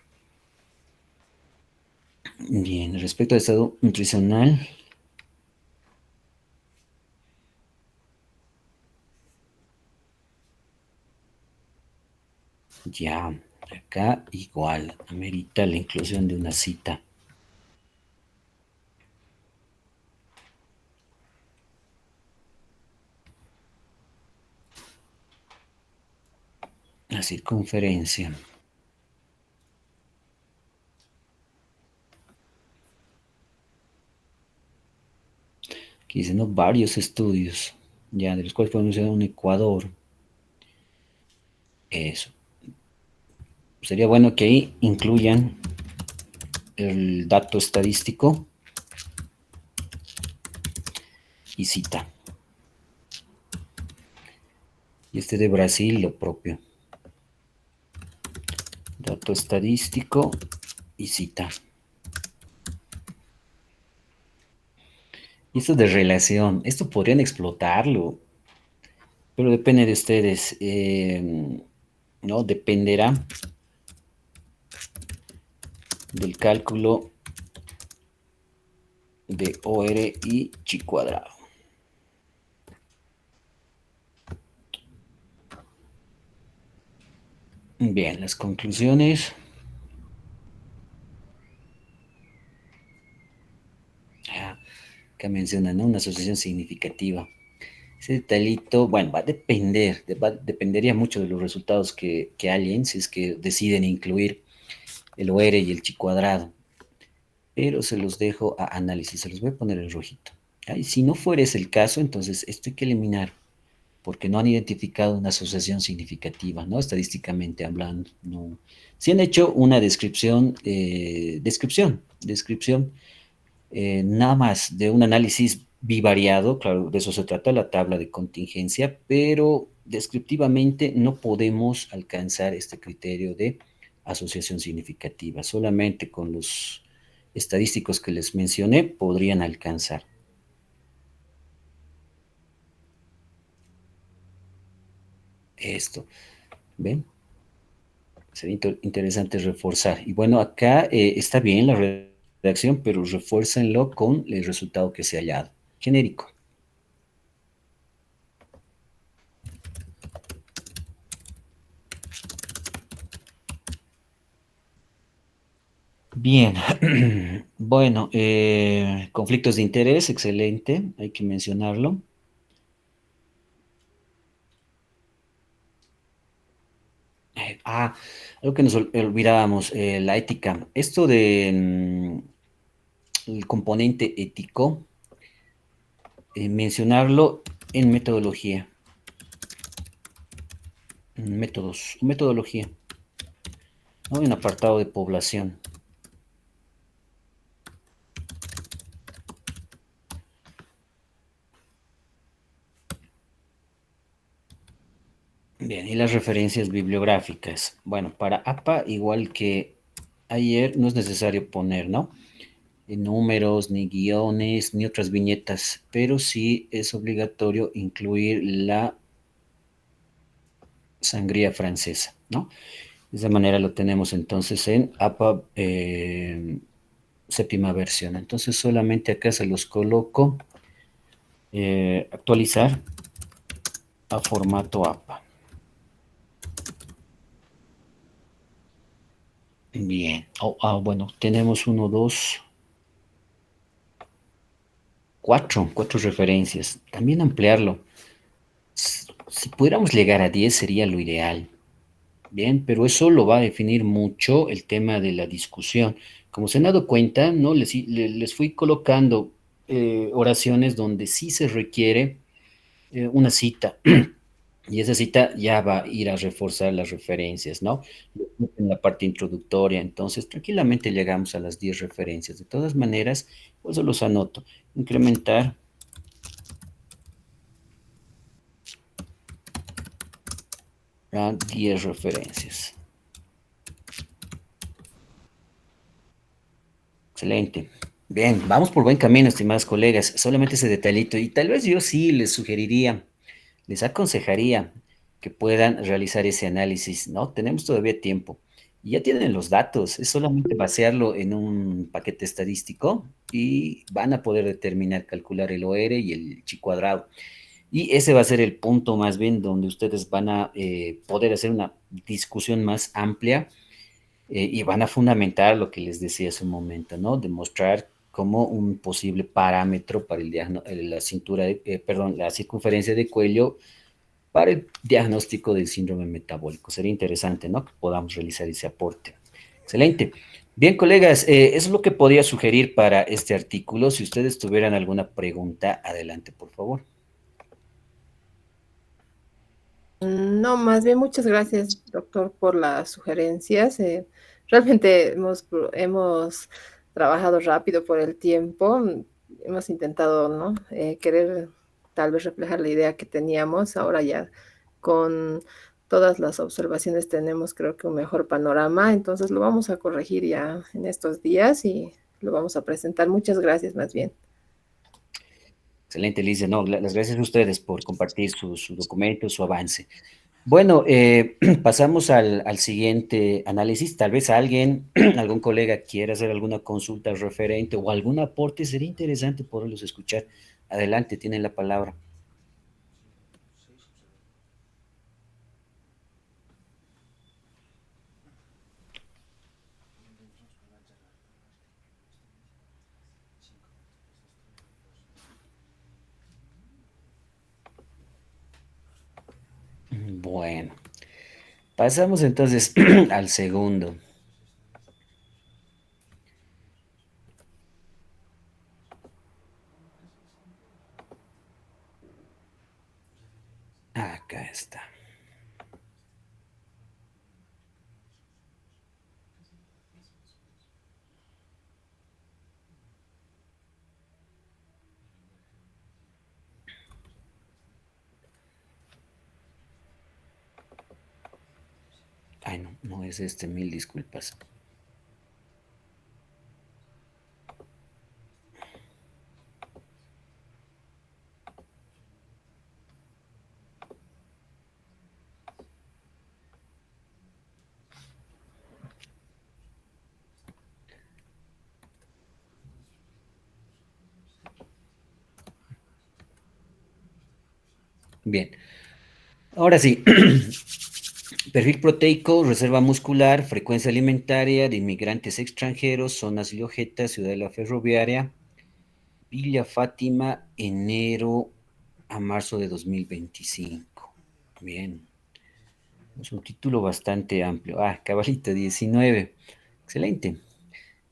Bien, respecto al estado nutricional, ya, acá igual, amerita la inclusión de una cita. La circunferencia. Aquí dicen, ¿no?, varios estudios, ya, de los cuales podemos mencionar un Ecuador. Eso. Sería bueno que ahí incluyan el dato estadístico y cita. Y este de Brasil, lo propio. Dato estadístico y cita. Y esto de relación, esto podrían explotarlo, pero depende de ustedes, ¿no? Dependerá del cálculo de OR y chi cuadrado. Bien, las conclusiones. Acá mencionan, ¿no? Una asociación significativa. Ese detallito, bueno, va a depender, dependería mucho de los resultados que hayan, si es que deciden incluir el OR y el chi cuadrado. Pero se los dejo a análisis, se los voy a poner en rojito. ¿Ya? Y si no fuera ese el caso, entonces esto hay que eliminar, porque no han identificado una asociación significativa, ¿no? Estadísticamente hablando, no. Si han hecho una descripción, nada más de un análisis bivariado, claro, de eso se trata la tabla de contingencia, pero descriptivamente no podemos alcanzar este criterio de asociación significativa. Solamente con los estadísticos que les mencioné podrían alcanzar. Esto, ¿ven? Sería interesante reforzar. Y bueno, acá está bien la redacción, pero refuércenlo con el resultado que se ha hallado. Genérico. Bien, bueno, conflictos de interés, excelente, hay que mencionarlo. Algo que nos olvidábamos, la ética. Esto de el componente ético, mencionarlo en metodología, en métodos, metodología, ¿no? En apartado de población. Bien, y las referencias bibliográficas. Bueno, para APA, igual que ayer, no es necesario poner, ¿no? Números, ni guiones, ni otras viñetas, pero sí es obligatorio incluir la sangría francesa, ¿no? De esa manera lo tenemos entonces en APA séptima versión. Entonces solamente acá se los coloco, actualizar a formato APA. Bien, bueno, tenemos uno, dos, cuatro referencias. También ampliarlo. Si pudiéramos llegar a 10 sería lo ideal. Bien, pero eso lo va a definir mucho el tema de la discusión. Como se han dado cuenta, ¿no? Les fui colocando oraciones donde sí se requiere una cita. Y esa cita ya va a ir a reforzar las referencias, ¿no? En la parte introductoria, entonces tranquilamente llegamos a las 10 referencias. De todas maneras, pues los anoto. Incrementar a 10 referencias. Excelente. Bien, vamos por buen camino, estimados colegas. Solamente ese detallito. Y tal vez yo sí les sugeriría, les aconsejaría que puedan realizar ese análisis, ¿no? Tenemos todavía tiempo. Y ya tienen los datos, es solamente vaciarlo en un paquete estadístico y van a poder determinar, calcular el OR y el chi cuadrado. Y ese va a ser el punto más bien donde ustedes van a poder hacer una discusión más amplia y van a fundamentar lo que les decía hace un momento, ¿no? Demostrar como un posible parámetro para la cintura, perdón, la circunferencia de cuello para el diagnóstico del síndrome metabólico. Sería interesante, ¿no? Que podamos realizar ese aporte. Excelente. Bien, colegas, eso es lo que podría sugerir para este artículo. Si ustedes tuvieran alguna pregunta, adelante, por favor. No, más bien muchas gracias, doctor, por las sugerencias. Realmente hemos trabajado rápido por el tiempo. Hemos intentado, ¿no? Querer tal vez reflejar la idea que teníamos. Ahora ya con todas las observaciones tenemos, creo que un mejor panorama. Entonces lo vamos a corregir ya en estos días y lo vamos a presentar. Muchas gracias, más bien. Excelente, Licia. No, las gracias a ustedes por compartir su documento, su avance. Bueno, pasamos al siguiente análisis. Tal vez alguien, algún colega quiera hacer alguna consulta referente o algún aporte. Sería interesante poderlos escuchar. Adelante, tienen la palabra. Bueno, pasamos entonces al segundo. Acá está. Ay, no, no es este, mil disculpas. Bien, ahora sí. Perfil proteico, reserva muscular, frecuencia alimentaria de inmigrantes extranjeros, zonas Llojeta, Ciudad de la Ferroviaria, Villa Fátima, enero a marzo de 2025. Bien, es un título bastante amplio. Ah, cabalito 19. Excelente.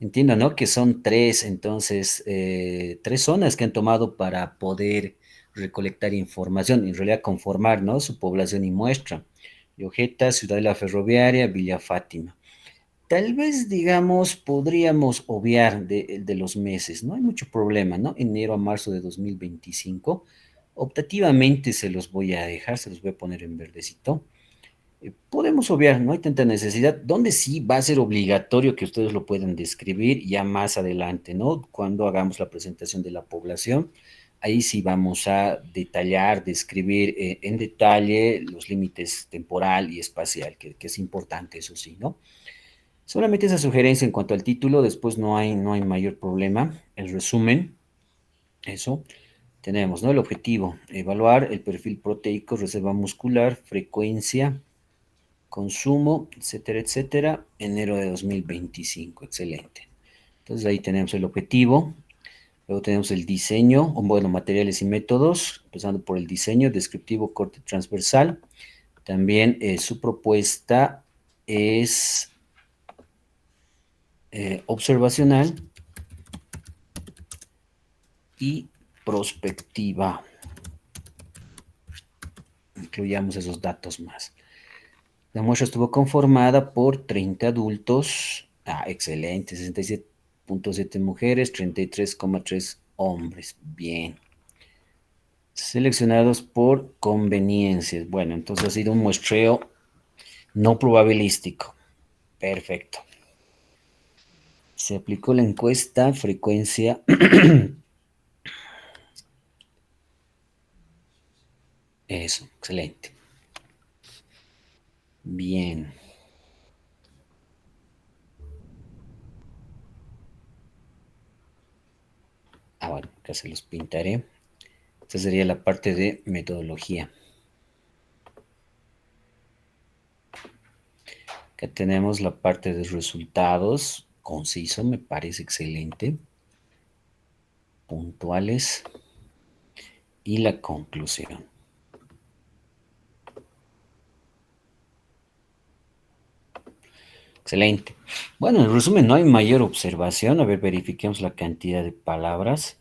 Entiendo, ¿no? Que son tres, entonces, tres zonas que han tomado para poder recolectar información, en realidad conformar, ¿no? Su población y muestra. Llojeta, Ciudad de la Ferroviaria, Villa Fátima. Tal vez, digamos, podríamos obviar de los meses, no hay mucho problema, ¿no? Enero a marzo de 2025. Optativamente se los voy a dejar, se los voy a poner en verdecito. Podemos obviar, no hay tanta necesidad. Donde sí va a ser obligatorio que ustedes lo puedan describir ya más adelante, ¿no? Cuando hagamos la presentación de la población, ahí sí vamos a detallar, describir en detalle los límites temporal y espacial, que es importante, eso sí, ¿no? Solamente esa sugerencia en cuanto al título, después no hay mayor problema. El resumen, eso. Tenemos, ¿no? El objetivo, evaluar el perfil proteico, reserva muscular, frecuencia, consumo, etcétera, etcétera, enero de 2025. Excelente. Entonces ahí tenemos el objetivo. Luego tenemos el diseño, o bueno, materiales y métodos, empezando por el diseño, descriptivo, corte transversal. También su propuesta es observacional y prospectiva. Incluyamos esos datos más. La muestra estuvo conformada por 30 adultos. Ah, excelente. 67.7 mujeres, 33,3 hombres. Bien. Seleccionados por conveniencias. Bueno, entonces ha sido un muestreo no probabilístico. Perfecto. Se aplicó la encuesta, frecuencia. Eso, excelente. Bien. Ah, bueno, acá se los pintaré. Esta sería la parte de metodología. Acá tenemos la parte de resultados. Conciso, me parece excelente. Puntuales. Y la conclusión. Excelente. Bueno, en resumen, no hay mayor observación. A ver, verifiquemos la cantidad de palabras.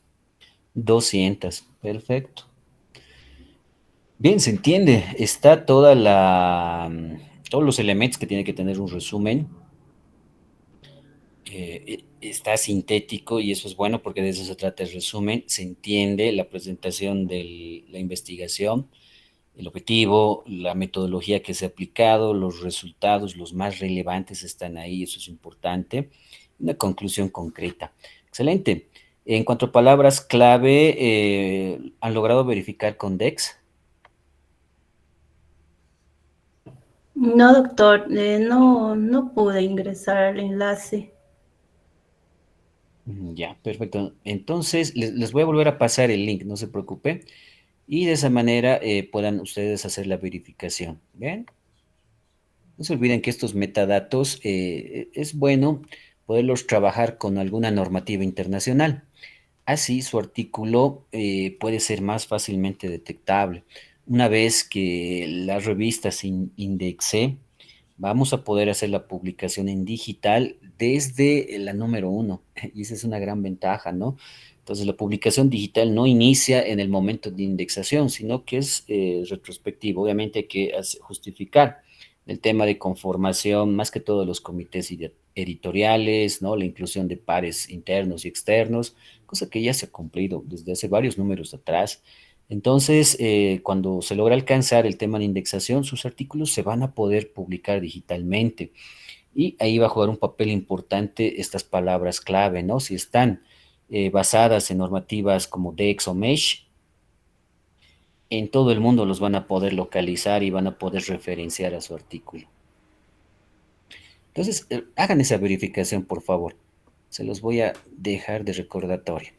200. Perfecto. Bien, se entiende. Está todos los elementos que tiene que tener un resumen. Está sintético y eso es bueno porque de eso se trata el resumen. Se entiende la presentación de la investigación, el objetivo, la metodología que se ha aplicado, los resultados, los más relevantes están ahí, eso es importante. Una conclusión concreta. Excelente. En cuanto a palabras clave, ¿han logrado verificar con DEX? No, doctor, no pude ingresar al enlace. Ya, perfecto. Entonces, les voy a volver a pasar el link, no se preocupe. Y de esa manera puedan ustedes hacer la verificación. ¿Bien? No se olviden que estos metadatos es bueno poderlos trabajar con alguna normativa internacional. Así su artículo puede ser más fácilmente detectable. Una vez que la revista se indexe, vamos a poder hacer la publicación en digital desde la número uno. Y esa es una gran ventaja, ¿no? Entonces, la publicación digital no inicia en el momento de indexación, sino que es retrospectivo. Obviamente hay que justificar el tema de conformación, más que todo los comités editoriales, ¿no? La inclusión de pares internos y externos, cosa que ya se ha cumplido desde hace varios números atrás. Entonces, cuando se logra alcanzar el tema de indexación, sus artículos se van a poder publicar digitalmente y ahí va a jugar un papel importante estas palabras clave, ¿no? Si están basadas en normativas como DEX o MESH, en todo el mundo los van a poder localizar y van a poder referenciar a su artículo. Entonces, hagan esa verificación, por favor. Se los voy a dejar de recordatorio.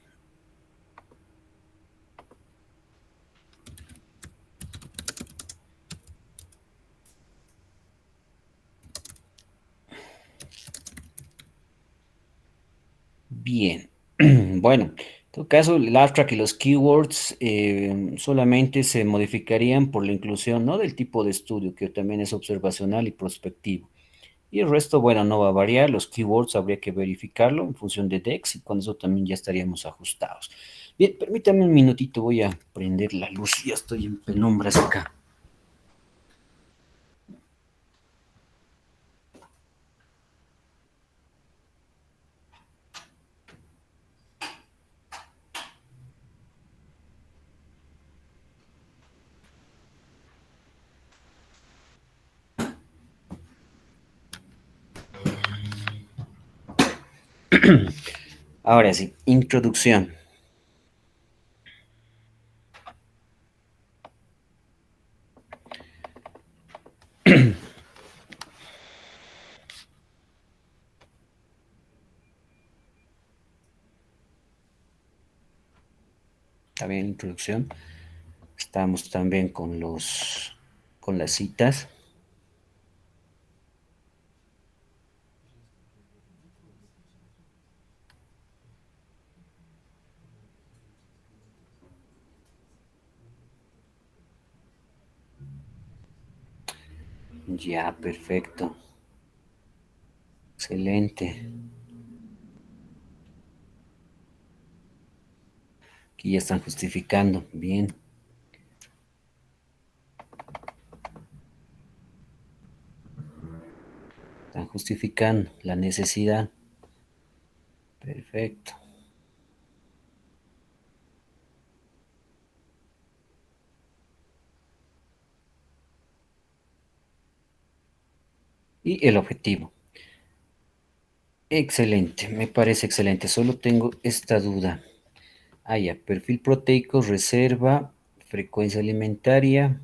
Bien, bueno, en todo caso, el abstract y los keywords solamente se modificarían por la inclusión, ¿no? Del tipo de estudio, que también es observacional y prospectivo. Y el resto, bueno, no va a variar. Los keywords habría que verificarlo en función de DEX y con eso también ya estaríamos ajustados. Bien, permítame un minutito, voy a prender la luz, ya estoy en penumbras acá. Ahora sí, introducción. Está bien, introducción. Estamos también con las citas. Ya, perfecto. Excelente. Aquí ya están justificando. Bien. Están justificando la necesidad. Perfecto. Y el objetivo. Excelente, me parece excelente. Solo tengo esta duda. Ah, ya, perfil proteico, reserva, frecuencia alimentaria,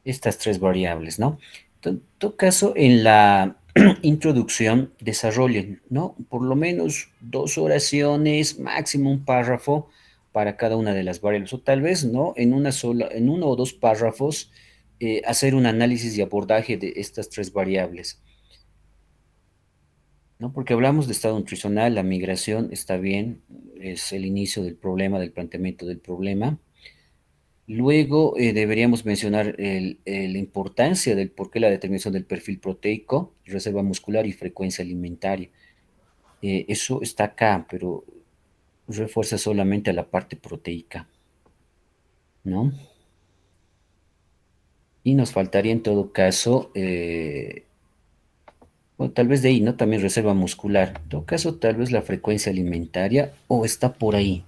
estas tres variables, ¿no? En todo caso, en la introducción desarrollen, ¿no? Por lo menos dos oraciones, máximo un párrafo para cada una de las variables, o tal vez, ¿no? En una sola, en uno o dos párrafos, hacer un análisis y abordaje de estas tres variables. ¿No? Porque hablamos de estado nutricional, la migración está bien, es el inicio del problema, del planteamiento del problema. Luego deberíamos mencionar la importancia del por qué la determinación del perfil proteico, reserva muscular y frecuencia alimentaria. Eso está acá, pero refuerza solamente a la parte proteica, ¿no? Y nos faltaría en todo caso, bueno, tal vez de ahí, ¿no? También reserva muscular. En todo caso, tal vez la frecuencia alimentaria o está por ahí.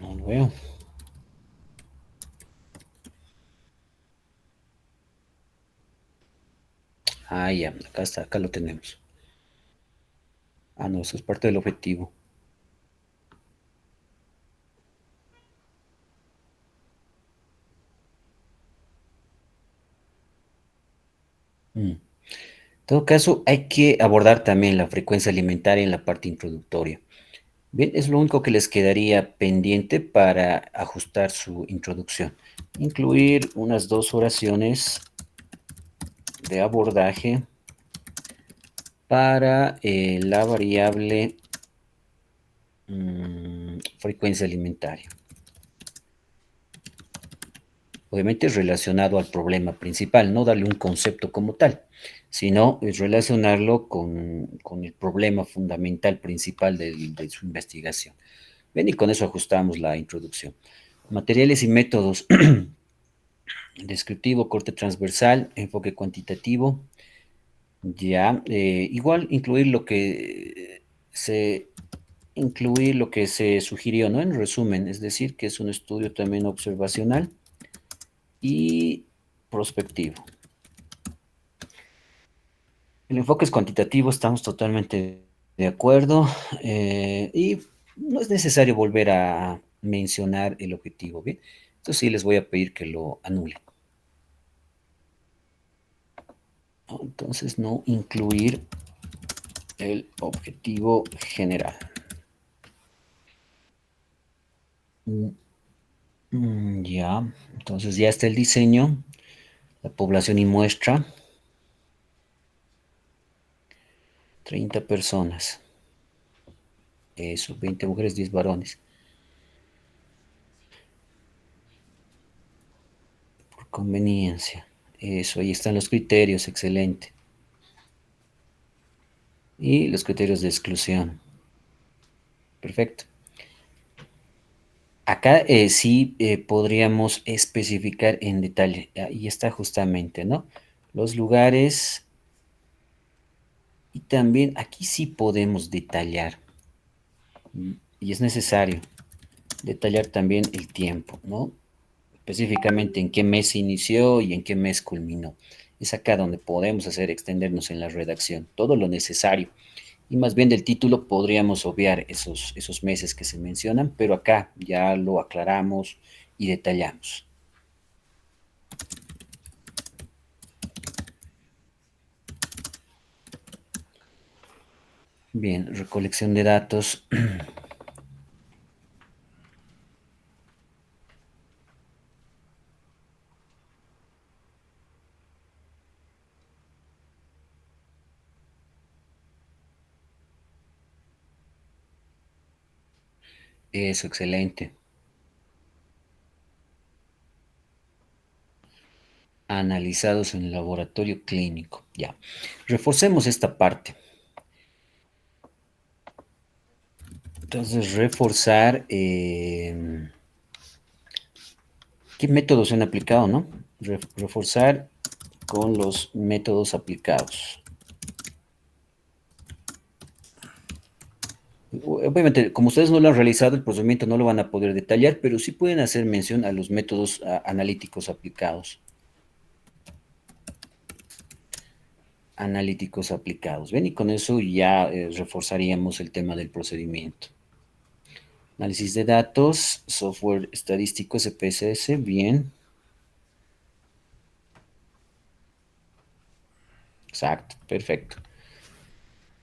No lo veo. Ah, ya, acá está, acá lo tenemos. Ah, no, eso es parte del objetivo. En todo caso, hay que abordar también la frecuencia alimentaria en la parte introductoria. Bien, es lo único que les quedaría pendiente para ajustar su introducción. Incluir unas 2 oraciones de abordaje para la variable frecuencia alimentaria. Obviamente es relacionado al problema principal, no darle un concepto como tal, sino es relacionarlo con el problema fundamental principal de su investigación. Bien, y con eso ajustamos la introducción. Materiales y métodos. Descriptivo, corte transversal, enfoque cuantitativo. Ya, igual incluir lo que se sugirió, ¿no? En resumen, es decir, que es un estudio también observacional y prospectivo. El enfoque es cuantitativo, estamos totalmente de acuerdo, y no es necesario volver a mencionar el objetivo, ¿bien? Entonces sí les voy a pedir que lo anulen. Entonces no incluir el objetivo general. Ya, entonces ya está el diseño, la población y muestra, 30 personas. Eso, 20 mujeres, 10 varones. Por conveniencia. Eso, ahí están los criterios, excelente. Y los criterios de exclusión. Perfecto. Acá sí podríamos especificar en detalle. Ahí está justamente, ¿no? Los lugares. Y también aquí sí podemos detallar. Y es necesario detallar también el tiempo, ¿no? Específicamente en qué mes se inició y en qué mes culminó. Es acá donde podemos extendernos en la redacción, todo lo necesario. Y más bien del título podríamos obviar esos meses que se mencionan, pero acá ya lo aclaramos y detallamos. Bien, recolección de datos. Eso, excelente. Analizados en el laboratorio clínico. Ya. Reforcemos esta parte. Entonces, reforzar qué métodos se han aplicado, ¿no? Reforzar con los métodos aplicados. Obviamente, como ustedes no lo han realizado, el procedimiento no lo van a poder detallar, pero sí pueden hacer mención a los métodos analíticos aplicados. Analíticos aplicados. ¿Ven? Y con eso ya reforzaríamos el tema del procedimiento. Análisis de datos, software estadístico, SPSS, bien. Exacto, perfecto.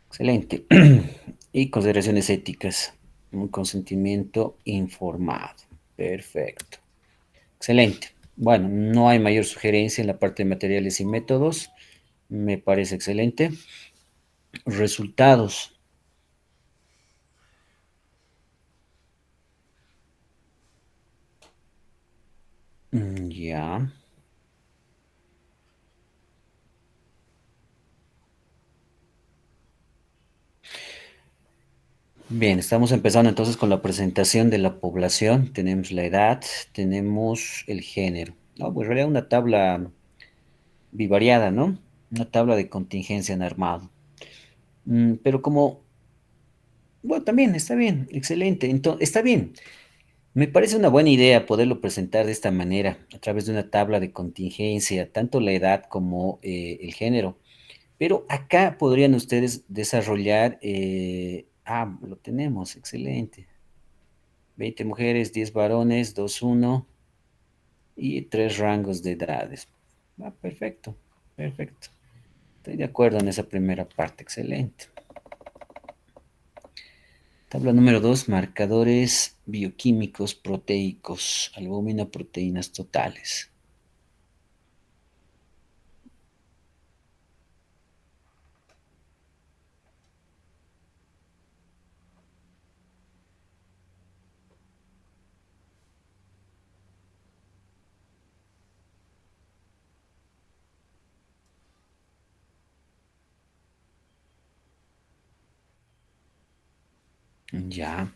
Excelente. Y consideraciones éticas. Un consentimiento informado. Perfecto. Excelente. Bueno, no hay mayor sugerencia en la parte de materiales y métodos. Me parece excelente. Resultados. Ya. Bien, estamos empezando entonces con la presentación de la población. Tenemos la edad, tenemos el género. No, pues en realidad una tabla bivariada, ¿no? Una tabla de contingencia en armado. Pero como, bueno, también está bien, excelente. Entonces, está bien. Me parece una buena idea poderlo presentar de esta manera, a través de una tabla de contingencia, tanto la edad como el género. Pero acá podrían ustedes desarrollar, lo tenemos, excelente. 20 mujeres, 10 varones, 2, 1 y 3 rangos de edades. Perfecto, perfecto. Estoy de acuerdo en esa primera parte, excelente. Tabla número 2, marcadores bioquímicos proteicos, albúmina, proteínas totales. Ya.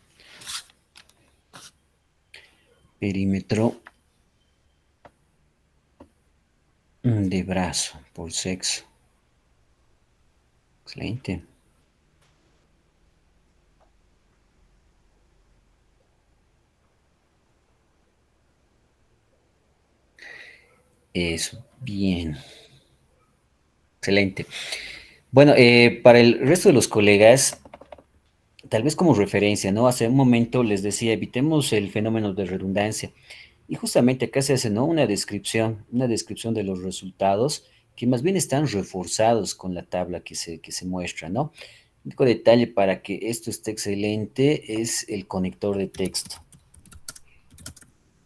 Perímetro de brazo por sexo. Excelente. Eso, bien. Excelente. Bueno, para el resto de los colegas, tal vez como referencia, ¿no? Hace un momento les decía, evitemos el fenómeno de redundancia. Y justamente acá se hace, ¿no? Una descripción de los resultados que más bien están reforzados con la tabla que se muestra, ¿no? El único detalle para que esto esté excelente es el conector de texto.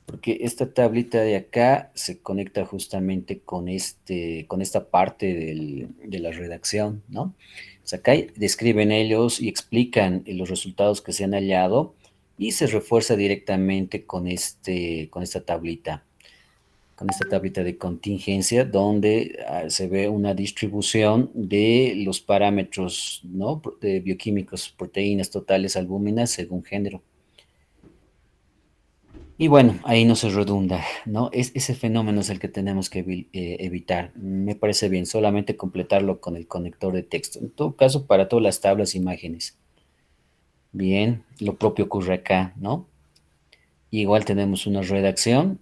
Porque esta tablita de acá se conecta justamente con esta parte de la redacción, ¿no? O sea, acá describen ellos y explican los resultados que se han hallado y se refuerza directamente con esta tablita de contingencia, donde se ve una distribución de los parámetros, ¿no? De bioquímicos, proteínas totales, albúminas, según género. Y bueno, ahí no se redunda, ¿no? Ese fenómeno es el que tenemos que evitar. Me parece bien, solamente completarlo con el conector de texto. En todo caso, para todas las tablas, imágenes. Bien, lo propio ocurre acá, ¿no? Igual tenemos una redacción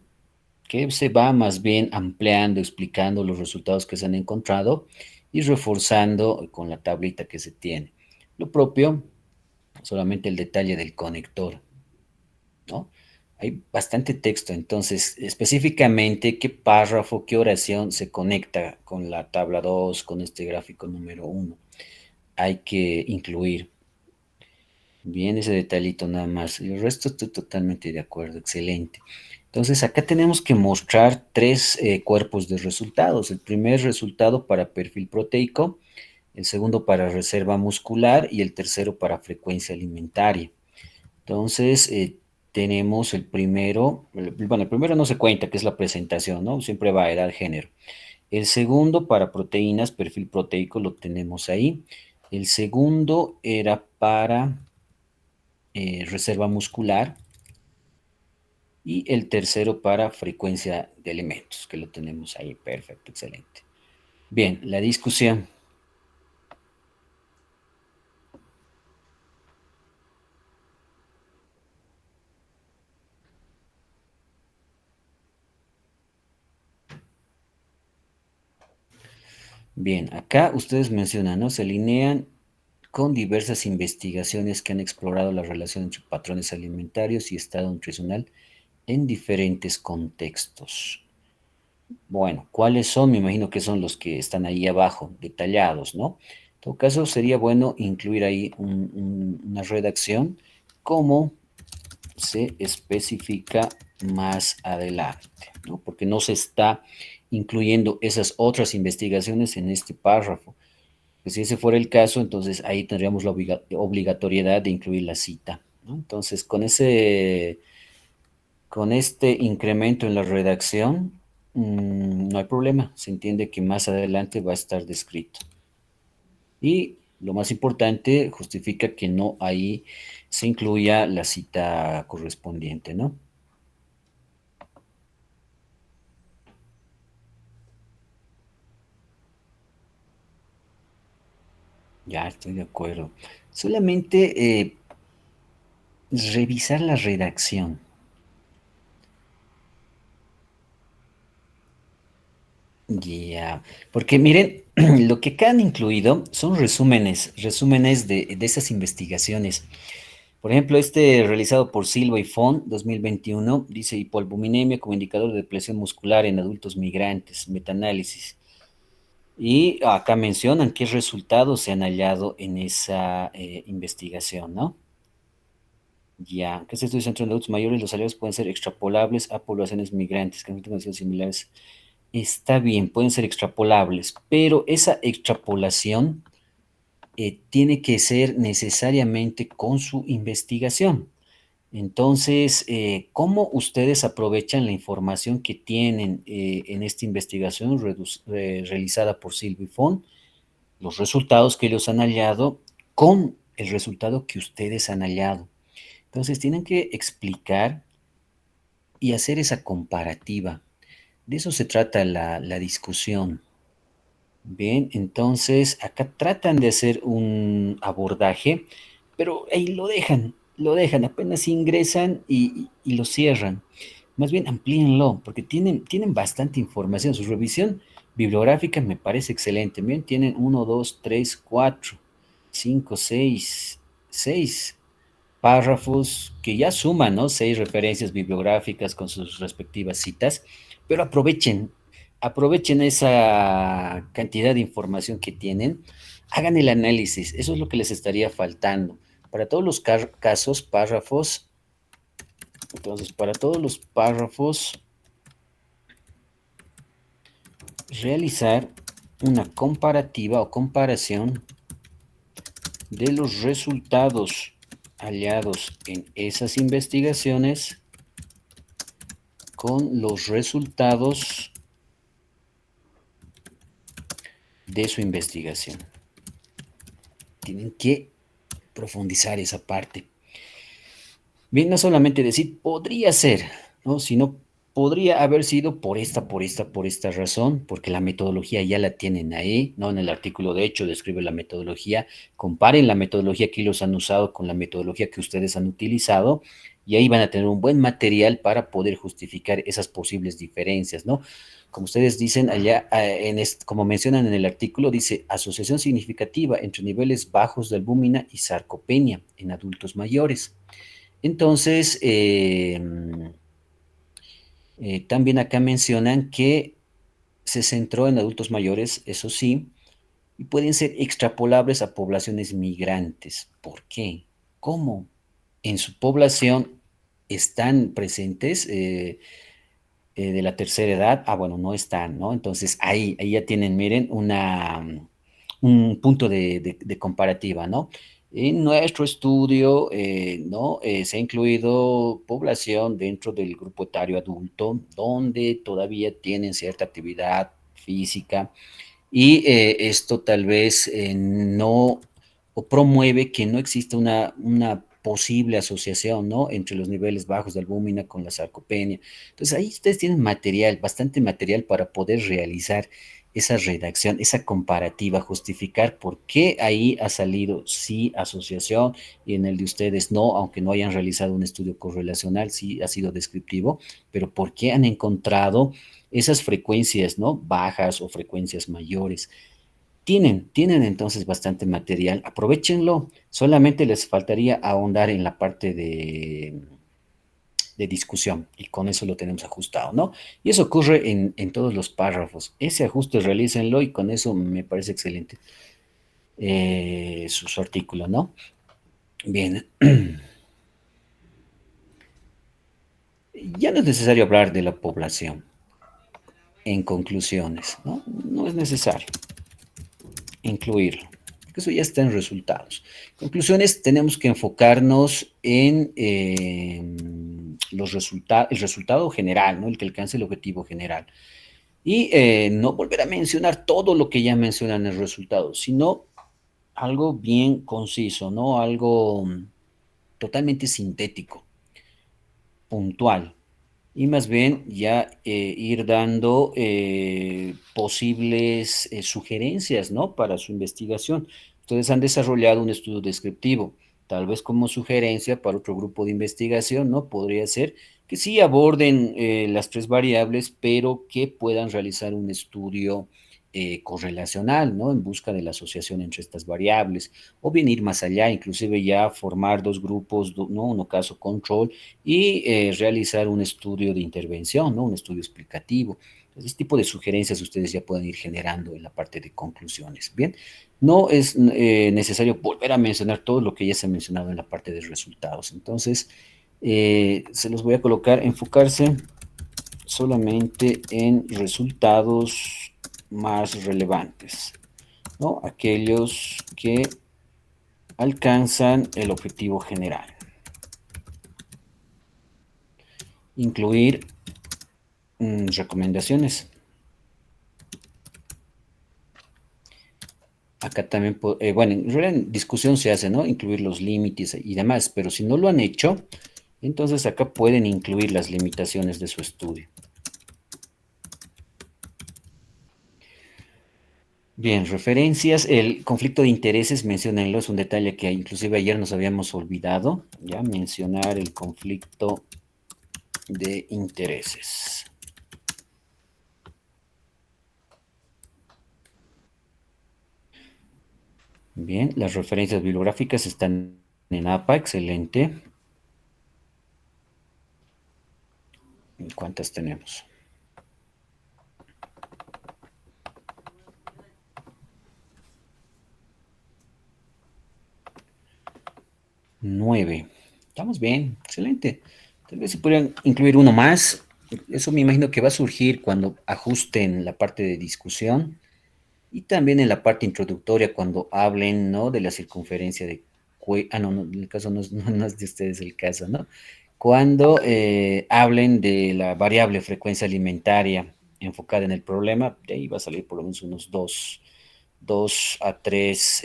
que se va más bien ampliando, explicando los resultados que se han encontrado y reforzando con la tablita que se tiene. Lo propio, solamente el detalle del conector, ¿no? Hay bastante texto, entonces específicamente qué párrafo, qué oración se conecta con la tabla 2, con este gráfico número 1. Hay que incluir bien ese detallito nada más. Y el resto estoy totalmente de acuerdo, excelente. Entonces acá tenemos que mostrar tres cuerpos de resultados. El primer resultado para perfil proteico, el segundo para reserva muscular y el tercero para frecuencia alimentaria. Entonces, tenemos el primero, bueno, el primero no se cuenta, que es la presentación, ¿no? Siempre va a edad, género. El segundo para proteínas, perfil proteico, lo tenemos ahí. El segundo era para reserva muscular y el tercero para frecuencia de elementos, que lo tenemos ahí. Perfecto, excelente. Bien, la discusión. Bien, acá ustedes mencionan, ¿no? Se alinean con diversas investigaciones que han explorado la relación entre patrones alimentarios y estado nutricional en diferentes contextos. Bueno, ¿cuáles son? Me imagino que son los que están ahí abajo, detallados, ¿no? En todo caso, sería bueno incluir ahí una redacción como se especifica más adelante, ¿no? Porque no se está incluyendo esas otras investigaciones en este párrafo. Que si ese fuera el caso, entonces ahí tendríamos la obligatoriedad de incluir la cita, ¿no? Entonces, con este incremento en la redacción, no hay problema. Se entiende que más adelante va a estar descrito. Y lo más importante, justifica que no ahí se incluya la cita correspondiente, ¿no? Ya estoy de acuerdo. Solamente revisar la redacción. Ya, porque miren, lo que acá han incluido son resúmenes de esas investigaciones. Por ejemplo, este realizado por Silva y Font, 2021, dice hipoalbuminemia como indicador de depresión muscular en adultos migrantes, metaanálisis. Y acá mencionan qué resultados se han hallado en esa investigación, ¿no? Ya, que este estudio centro en adultos mayores, los hallazgos pueden ser extrapolables a poblaciones migrantes que no tienen condiciones similares. Está bien, pueden ser extrapolables, pero esa extrapolación tiene que ser necesariamente con su investigación. Entonces, ¿cómo ustedes aprovechan la información que tienen en esta investigación realizada por Silvifon, los resultados que ellos han hallado con el resultado que ustedes han hallado? Entonces, tienen que explicar y hacer esa comparativa. De eso se trata la discusión. Bien, entonces acá tratan de hacer un abordaje, pero ahí lo dejan, apenas ingresan y lo cierran. Más bien amplíenlo, porque tienen bastante información. Su revisión bibliográfica me parece excelente. Bien, tienen uno, dos, tres, cuatro, cinco, seis párrafos que ya suman, ¿no? 6 referencias bibliográficas con sus respectivas citas, pero aprovechen esa cantidad de información que tienen, hagan el análisis, eso es lo que les estaría faltando. Para todos los casos, párrafos, entonces para todos los párrafos, realizar una comparativa o comparación de los resultados hallados en esas investigaciones con los resultados de su investigación. Tienen que profundizar esa parte. Bien, no solamente decir podría ser, ¿no? Sino podría haber sido por esta razón, porque la metodología ya la tienen ahí, ¿no? En el artículo, de hecho, describe la metodología. Comparen la metodología que ellos han usado con la metodología que ustedes han utilizado, y ahí van a tener un buen material para poder justificar esas posibles diferencias, ¿no? Como ustedes dicen allá, como mencionan en el artículo, dice asociación significativa entre niveles bajos de albúmina y sarcopenia en adultos mayores. Entonces, también acá mencionan que se centró en adultos mayores, eso sí, y pueden ser extrapolables a poblaciones migrantes. ¿Por qué? ¿Cómo? En su población están presentes de la tercera edad. Ah, bueno, no están, ¿no? Entonces ahí ya tienen, miren, un punto de comparativa, ¿no? En nuestro estudio, ¿no? Se ha incluido población dentro del grupo etario adulto, donde todavía tienen cierta actividad física y esto tal vez no, o promueve que no exista una posible asociación, ¿no? Entre los niveles bajos de albúmina con la sarcopenia. Entonces ahí ustedes tienen material, bastante material para poder realizar esa redacción, esa comparativa, justificar por qué ahí ha salido sí asociación y en el de ustedes no, aunque no hayan realizado un estudio correlacional, sí ha sido descriptivo, pero por qué han encontrado esas frecuencias, ¿no? Bajas o frecuencias mayores. Tienen entonces bastante material, aprovechenlo, solamente les faltaría ahondar en la parte de discusión y con eso lo tenemos ajustado, ¿no? Y eso ocurre en todos los párrafos. Ese ajuste realícenlo y con eso me parece excelente su artículo, ¿no? Bien. Ya no es necesario hablar de la población en conclusiones, ¿no? No es necesario incluirlo. Eso ya está en resultados. Conclusiones, tenemos que enfocarnos en el resultado general, ¿no? El que alcance el objetivo general. Y no volver a mencionar todo lo que ya mencionan en el resultado, sino algo bien conciso, ¿no? Algo totalmente sintético, puntual. Y más bien ya ir dando posibles sugerencias, ¿no? Para su investigación. Ustedes han desarrollado un estudio descriptivo, tal vez como sugerencia para otro grupo de investigación, ¿no? Podría ser que sí aborden las 3 variables, pero que puedan realizar un estudio correlacional, ¿no? En busca de la asociación entre estas variables, o bien ir más allá, inclusive ya formar dos grupos, ¿no? Uno caso control y realizar un estudio de intervención, ¿no? Un estudio explicativo. Entonces, este tipo de sugerencias ustedes ya pueden ir generando en la parte de conclusiones. Bien, no es necesario volver a mencionar todo lo que ya se ha mencionado en la parte de resultados. Entonces, se los voy a colocar, enfocarse solamente en resultados más relevantes, ¿no? Aquellos que alcanzan el objetivo general. Incluir recomendaciones. Acá también, bueno, en realidad en discusión se hace, ¿no? Incluir los límites y demás, pero si no lo han hecho, entonces acá pueden incluir las limitaciones de su estudio. Bien, referencias, el conflicto de intereses, menciónenlo, es un detalle que inclusive ayer nos habíamos olvidado, ya, mencionar el conflicto de intereses. Bien, las referencias bibliográficas están en APA, excelente. ¿Cuántas tenemos? 9. Estamos bien, excelente. Tal vez si pudieran incluir uno más. Eso me imagino que va a surgir cuando ajusten la parte de discusión y también en la parte introductoria cuando hablen, ¿no? De la circunferencia de no, no, en el caso no es, no es de ustedes el caso, ¿no? Cuando hablen de la variable frecuencia alimentaria enfocada en el problema, de ahí va a salir por lo menos unos dos a tres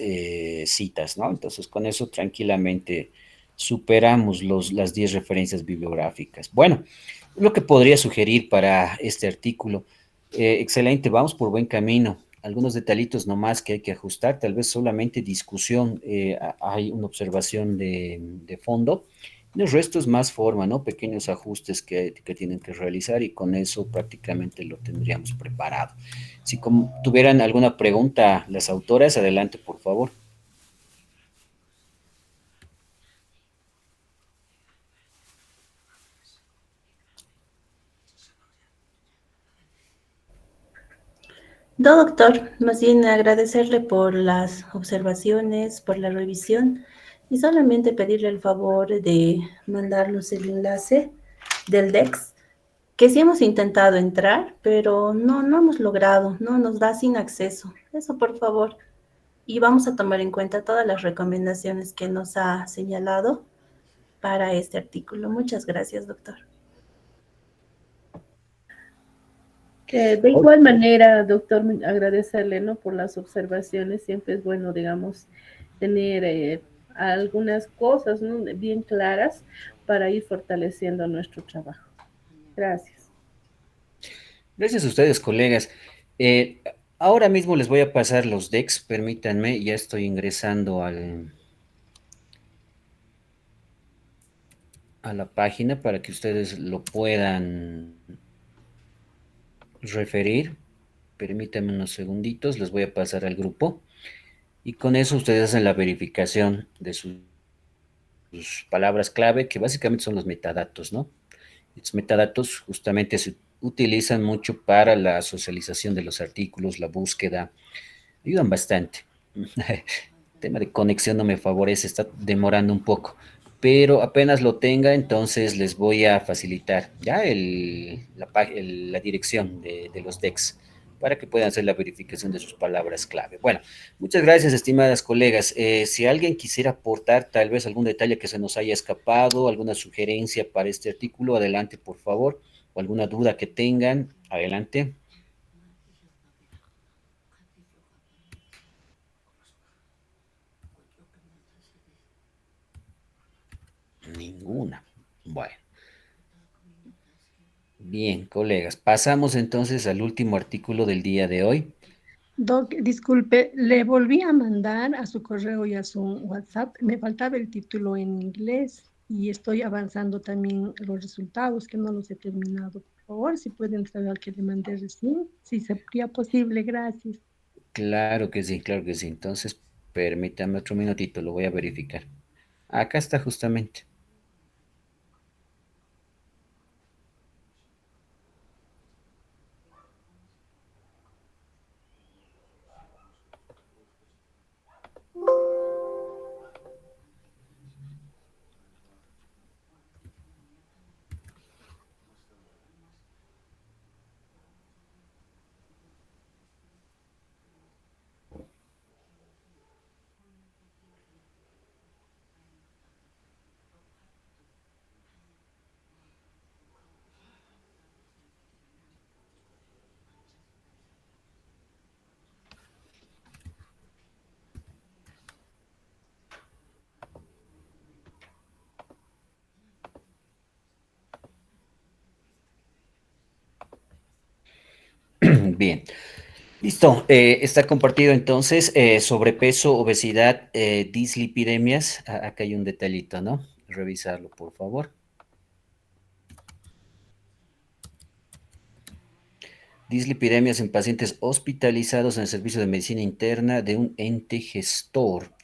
citas, ¿no? Entonces, con eso tranquilamente superamos las 10 referencias bibliográficas. Bueno, lo que podría sugerir para este artículo, excelente, vamos por buen camino. Algunos detallitos nomás que hay que ajustar, tal vez solamente discusión, hay una observación de fondo. El resto es más forma, ¿no? Pequeños ajustes que tienen que realizar y con eso prácticamente lo tendríamos preparado. Si tuvieran alguna pregunta las autoras, adelante, por favor. No, doctor, más bien agradecerle por las observaciones, por la revisión y solamente pedirle el favor de mandarnos el enlace del DEX, que sí hemos intentado entrar, pero no hemos logrado, no nos da sin acceso. Eso, por favor. Y vamos a tomar en cuenta todas las recomendaciones que nos ha señalado para este artículo. Muchas gracias, doctor. De igual manera, doctor, agradecerle, ¿no? Por las observaciones. Siempre es bueno, digamos, tener algunas cosas, ¿no? Bien claras para ir fortaleciendo nuestro trabajo. Gracias. Gracias a ustedes, colegas. Ahora mismo les voy a pasar los decks, permítanme, ya estoy ingresando a la página para que ustedes lo puedan referir. Permítanme unos segunditos, les voy a pasar al grupo y con eso ustedes hacen la verificación de sus palabras clave, que básicamente son los metadatos, ¿no? Estos metadatos justamente se utilizan mucho para la socialización de los artículos, la búsqueda, ayudan bastante. El tema de conexión no me favorece, está demorando un poco, pero apenas lo tenga, entonces les voy a facilitar ya la dirección de los decks para que puedan hacer la verificación de sus palabras clave. Bueno, muchas gracias, estimadas colegas. Si alguien quisiera aportar tal vez algún detalle que se nos haya escapado, alguna sugerencia para este artículo, adelante, por favor, o alguna duda que tengan, adelante. Ninguna. Bueno. Bien, colegas, pasamos entonces al último artículo del día de hoy. Doc, disculpe, le volví a mandar a su correo y a su WhatsApp. Me faltaba el título en inglés. y estoy avanzando también los resultados que no los he terminado. Por favor, si pueden entrar al que le mandé recién, si sería posible, gracias. Claro que sí, claro que sí. Entonces, permítame otro minutito, lo voy a verificar. Acá está justamente. Bien, listo. Está compartido entonces sobrepeso, obesidad, dislipidemias. Acá hay un detallito, ¿no? Revisarlo, por favor. Dislipidemias en pacientes hospitalizados en el servicio de medicina interna de un ente gestor.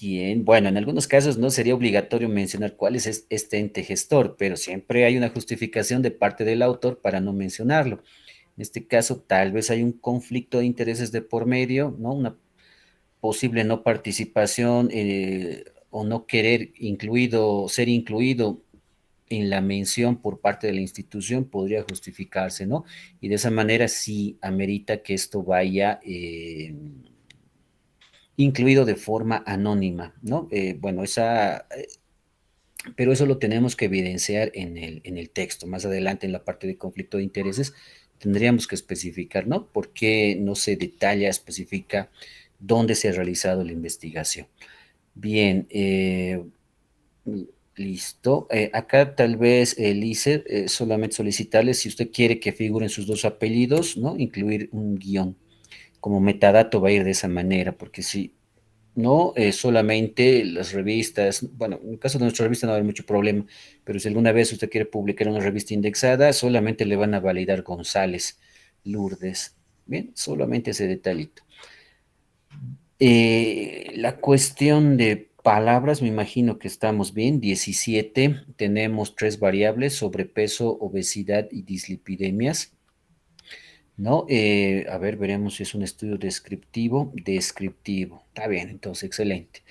Bien, bueno, en algunos casos no sería obligatorio mencionar cuál es este ente gestor, pero siempre hay una justificación de parte del autor para no mencionarlo. En este caso, tal vez hay un conflicto de intereses de por medio, ¿no? Una posible no participación o no querer ser incluido en la mención por parte de la institución podría justificarse, ¿no? Y de esa manera sí amerita que esto vaya incluido de forma anónima, ¿no? Bueno, pero eso lo tenemos que evidenciar en el texto. Más adelante, en la parte de conflicto de intereses, tendríamos que especificar, ¿no? ¿Por qué no se detalla, especifica dónde se ha realizado la investigación? Bien, listo. Acá tal vez, Elise, solamente solicitarle si usted quiere que figuren sus dos apellidos, ¿no? Incluir un guión. Como metadato va a ir de esa manera, porque si no, solamente las revistas, bueno, en el caso de nuestra revista no va a haber mucho problema, pero si alguna vez usted quiere publicar una revista indexada, solamente le van a validar González, Lourdes. Bien, solamente ese detallito. La cuestión de palabras, me imagino que estamos bien. 17, tenemos tres variables: sobrepeso, obesidad y dislipidemias. ¿No? A ver, veremos si es un estudio descriptivo. Descriptivo. Está bien, entonces, excelente.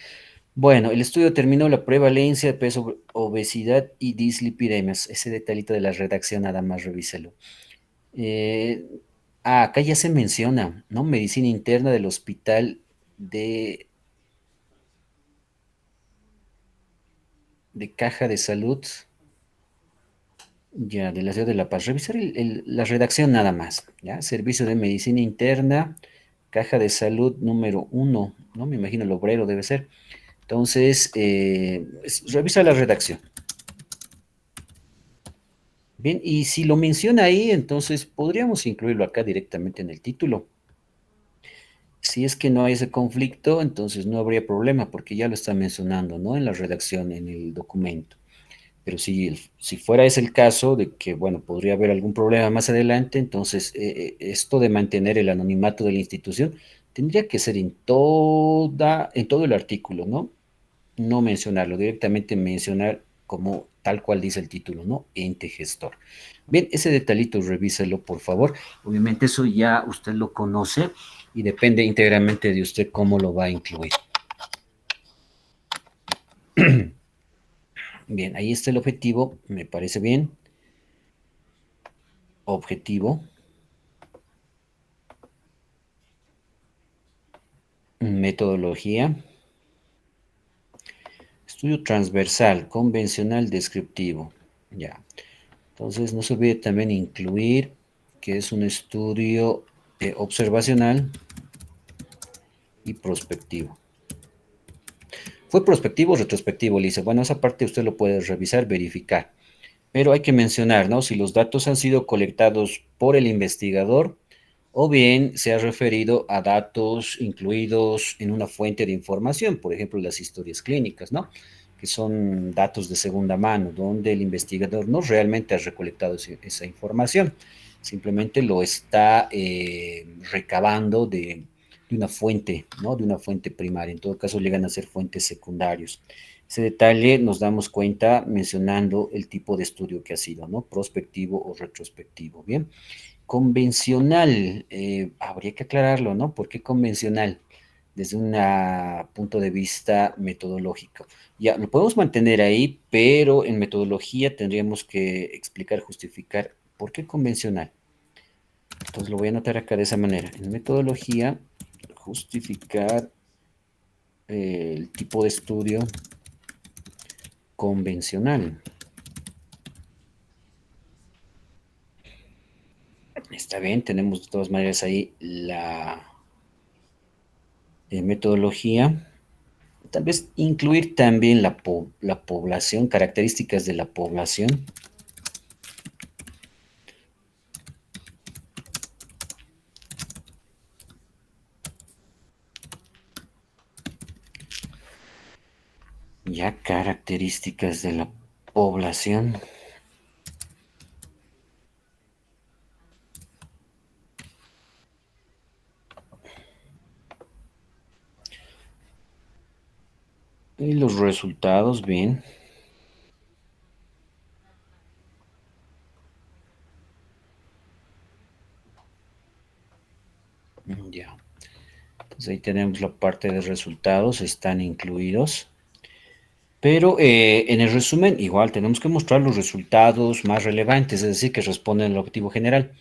Bueno, el estudio terminó la prevalencia de peso, obesidad y dislipidemias. Ese detallito de la redacción, nada más revíselo. Eh, acá ya se menciona, ¿no? Medicina interna del hospital de, de Caja de Salud, ya, de la ciudad de La Paz. Revisar la redacción nada más, ¿ya? Servicio de medicina interna, Caja de Salud número 1, ¿no? Me imagino el obrero debe ser. Entonces, revisa la redacción. Bien, y si lo menciona ahí, entonces podríamos incluirlo acá directamente en el título. Si es que no hay ese conflicto, entonces no habría problema porque ya lo está mencionando, ¿no? En la redacción, en el documento. Pero si fuera ese el caso de que, bueno, podría haber algún problema más adelante, entonces esto de mantener el anonimato de la institución tendría que ser en todo el artículo, ¿no? No mencionarlo, directamente mencionar como tal cual dice el título, ¿no? Ente gestor. Bien, ese detallito revíselo, por favor. Obviamente eso ya usted lo conoce y depende íntegramente de usted cómo lo va a incluir. Bien, ahí está el objetivo, me parece bien. Objetivo. Metodología. Estudio transversal, convencional, descriptivo. Ya. Entonces, no se olvide también incluir que es un estudio observacional y prospectivo. ¿Fue prospectivo o retrospectivo, Lisa? Bueno, esa parte usted lo puede revisar, verificar. Pero hay que mencionar, ¿no? Si los datos han sido colectados por el investigador o bien se ha referido a datos incluidos en una fuente de información, por ejemplo, las historias clínicas, ¿no? que son datos de segunda mano, donde el investigador no realmente ha recolectado esa información, simplemente lo está recabando de una fuente, ¿no? De una fuente primaria. En todo caso, llegan a ser fuentes secundarios. Ese detalle nos damos cuenta mencionando el tipo de estudio que ha sido, ¿no? Prospectivo o retrospectivo. Bien. Convencional, habría que aclararlo, ¿no? ¿Por qué convencional? Desde un punto de vista metodológico. Ya, lo podemos mantener ahí, pero en metodología tendríamos que explicar, justificar por qué convencional. Entonces lo voy a anotar acá de esa manera. En metodología, justificar el tipo de estudio convencional. Está bien, tenemos de todas maneras ahí la metodología. Tal vez incluir también la población, características de la población. Ya, características de la población. Y los resultados, bien. Ya. Entonces ahí tenemos la parte de resultados, están incluidos. Pero en el resumen, igual tenemos que mostrar los resultados más relevantes, es decir, que responden al objetivo general.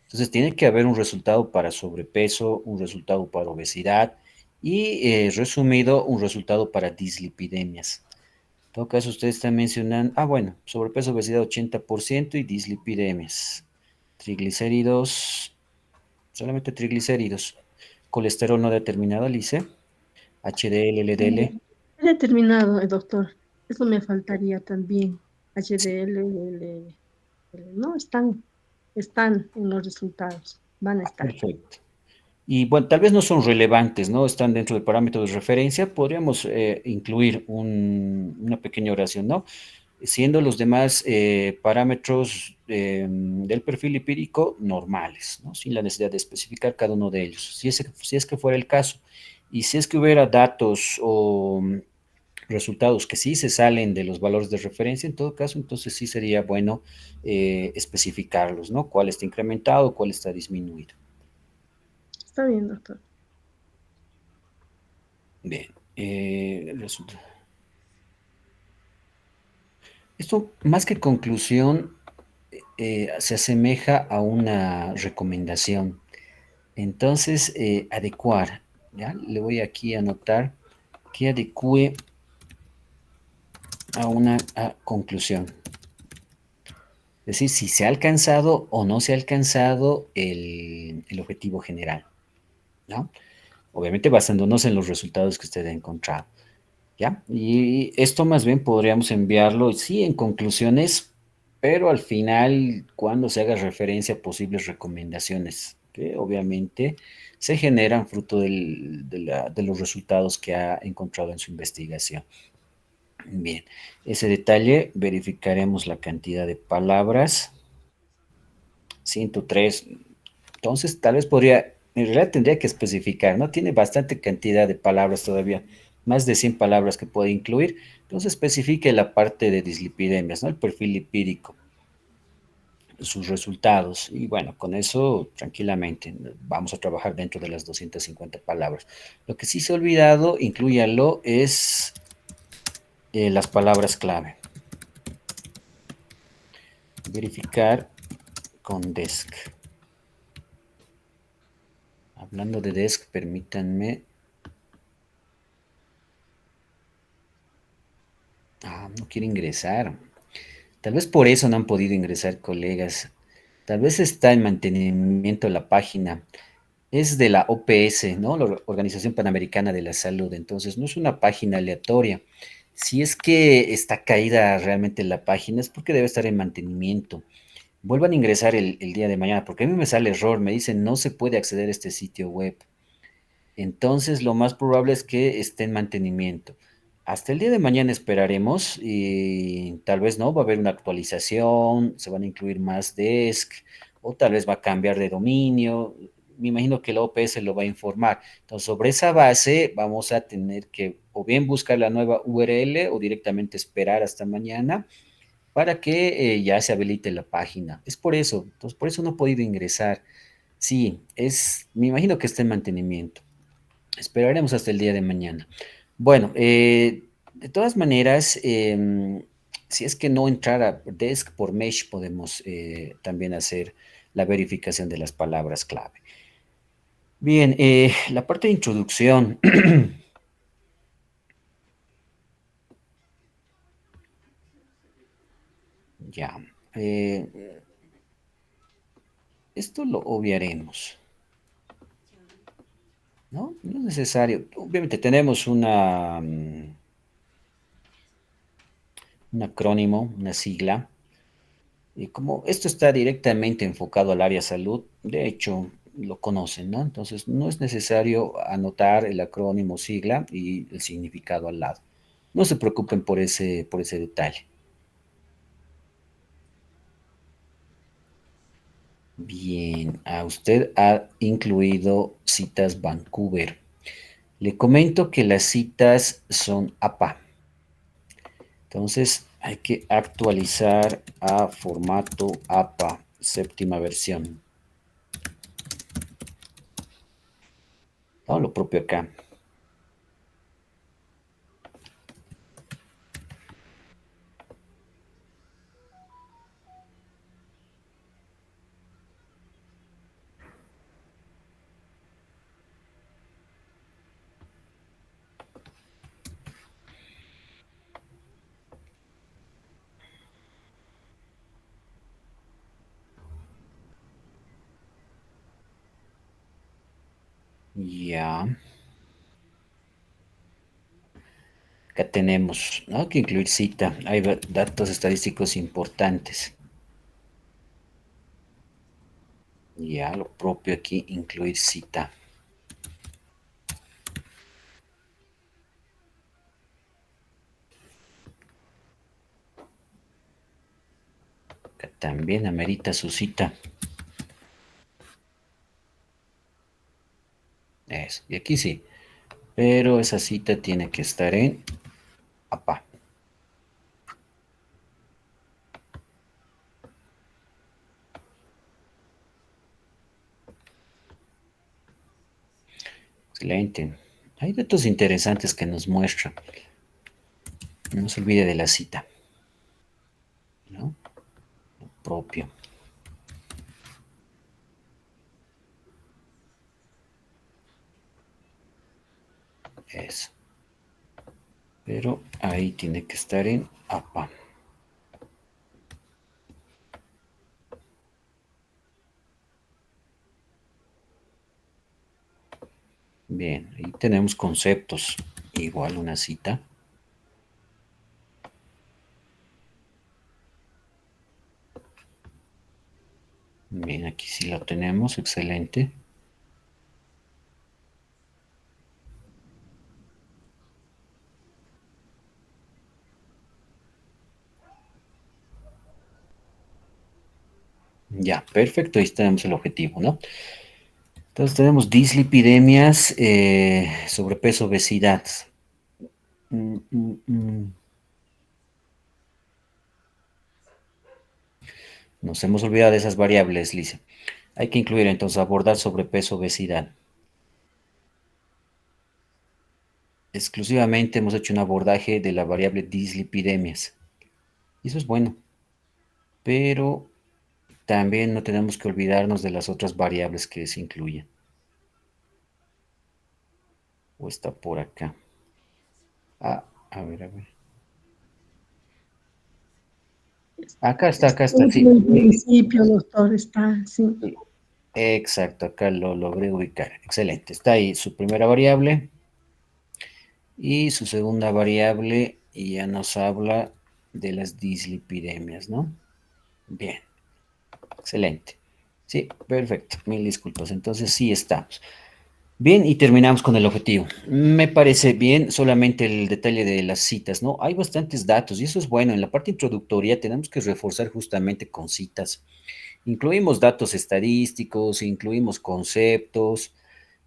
Entonces tiene que haber un resultado para sobrepeso, un resultado para obesidad y, resumido, un resultado para dislipidemias. En todo caso, ustedes están mencionando, bueno, sobrepeso, obesidad 80% y dislipidemias. Triglicéridos, solamente triglicéridos. Colesterol no determinado, Lice. HDL, LDL. He determinado, doctor. Eso me faltaría también. HDL, LDL. No, están en los resultados. Van a estar. Perfecto. Y bueno, tal vez no son relevantes, ¿no? Están dentro del parámetro de referencia. Podríamos incluir una pequeña oración, ¿no? Siendo los demás parámetros del perfil lipídico normales, ¿no? Sin la necesidad de especificar cada uno de ellos. Si es que fuera el caso. Y si es que hubiera datos o resultados que sí se salen de los valores de referencia, en todo caso, entonces sí sería bueno especificarlos, ¿no? ¿Cuál está incrementado, cuál está disminuido? Está bien, doctor. Bien. Esto, más que conclusión, se asemeja a una recomendación. Entonces, adecuar, ¿ya? Le voy aquí a anotar que adecue a una conclusión. Es decir, si se ha alcanzado o no se ha alcanzado el objetivo general, ¿no? Obviamente basándonos en los resultados que usted ha encontrado, ¿ya? Y esto más bien podríamos enviarlo, sí, en conclusiones, pero al final, cuando se haga referencia a posibles recomendaciones, que obviamente se generan fruto de los resultados que ha encontrado en su investigación. Bien, ese detalle, verificaremos la cantidad de palabras, 103. Entonces, tal vez podría, en realidad tendría que especificar, ¿no? Tiene bastante cantidad de palabras todavía, más de 100 palabras que puede incluir. Entonces, especifique la parte de dislipidemias, ¿no? El perfil lipídico, sus resultados. Y bueno, con eso tranquilamente vamos a trabajar dentro de las 250 palabras. Lo que sí se ha olvidado, inclúyalo, es las palabras clave. Verificar con desk. Hablando de desk, permítanme. No quiere ingresar. Tal vez por eso no han podido ingresar, colegas. Tal vez está en mantenimiento la página. Es de la OPS, ¿no? La Organización Panamericana de la Salud. Entonces, no es una página aleatoria. Si es que está caída realmente la página, es porque debe estar en mantenimiento. Vuelvan a ingresar el día de mañana, porque a mí me sale error. Me dicen, no se puede acceder a este sitio web. Entonces, lo más probable es que esté en mantenimiento. Hasta el día de mañana esperaremos y tal vez no, va a haber una actualización, se van a incluir más desk o tal vez va a cambiar de dominio. Me imagino que la OPS lo va a informar. Entonces, sobre esa base vamos a tener que o bien buscar la nueva URL o directamente esperar hasta mañana para que ya se habilite la página. Es por eso, entonces por eso no he podido ingresar. Sí, me imagino que está en mantenimiento. Esperaremos hasta el día de mañana. Bueno, de todas maneras, si es que no entrara Desk por Mesh, podemos también hacer la verificación de las palabras clave. Bien, la parte de introducción. Ya. Esto lo obviaremos, ¿no? No es necesario. Obviamente tenemos un acrónimo, una sigla. Y como esto está directamente enfocado al área salud, de hecho lo conocen, ¿no? Entonces no es necesario anotar el acrónimo sigla y el significado al lado. No se preocupen por ese detalle. Bien, a usted ha incluido citas Vancouver. Le comento que las citas son APA. Entonces hay que actualizar a formato APA, séptima versión. No, lo propio acá. Ya. Acá tenemos, ¿no? Que incluir cita. Hay datos estadísticos importantes. Ya, lo propio aquí, incluir cita. Acá también amerita su cita. Eso, y aquí sí. Pero esa cita tiene que estar en APA. Excelente. Hay datos interesantes que nos muestran. No se olvide de la cita, ¿no? Lo propio. Eso. Pero ahí tiene que estar en APA. Bien, ahí tenemos conceptos. Igual una cita. Bien, aquí sí lo tenemos, excelente. Ya, perfecto, ahí tenemos el objetivo, ¿no? Entonces tenemos dislipidemias, sobrepeso, obesidad. Mm, mm, mm. Nos hemos olvidado de esas variables, Lisa. Hay que incluir entonces abordar sobrepeso, obesidad. Exclusivamente hemos hecho un abordaje de la variable dislipidemias. Y eso es bueno, pero también no tenemos que olvidarnos de las otras variables que se incluyen. O está por acá. Ah, a ver, a ver. Acá está, En sí. el principio, doctor, está, sí. Sí, exacto, acá lo logré ubicar. Excelente. Está ahí su primera variable y su segunda variable y ya nos habla de las dislipidemias, ¿no? Bien, excelente. Sí, perfecto. Mil disculpas. Entonces sí estamos. Bien, y terminamos con el objetivo. Me parece bien solamente el detalle de las citas, ¿no? Hay bastantes datos y eso es bueno. En la parte introductoria tenemos que reforzar justamente con citas. Incluimos datos estadísticos, incluimos conceptos,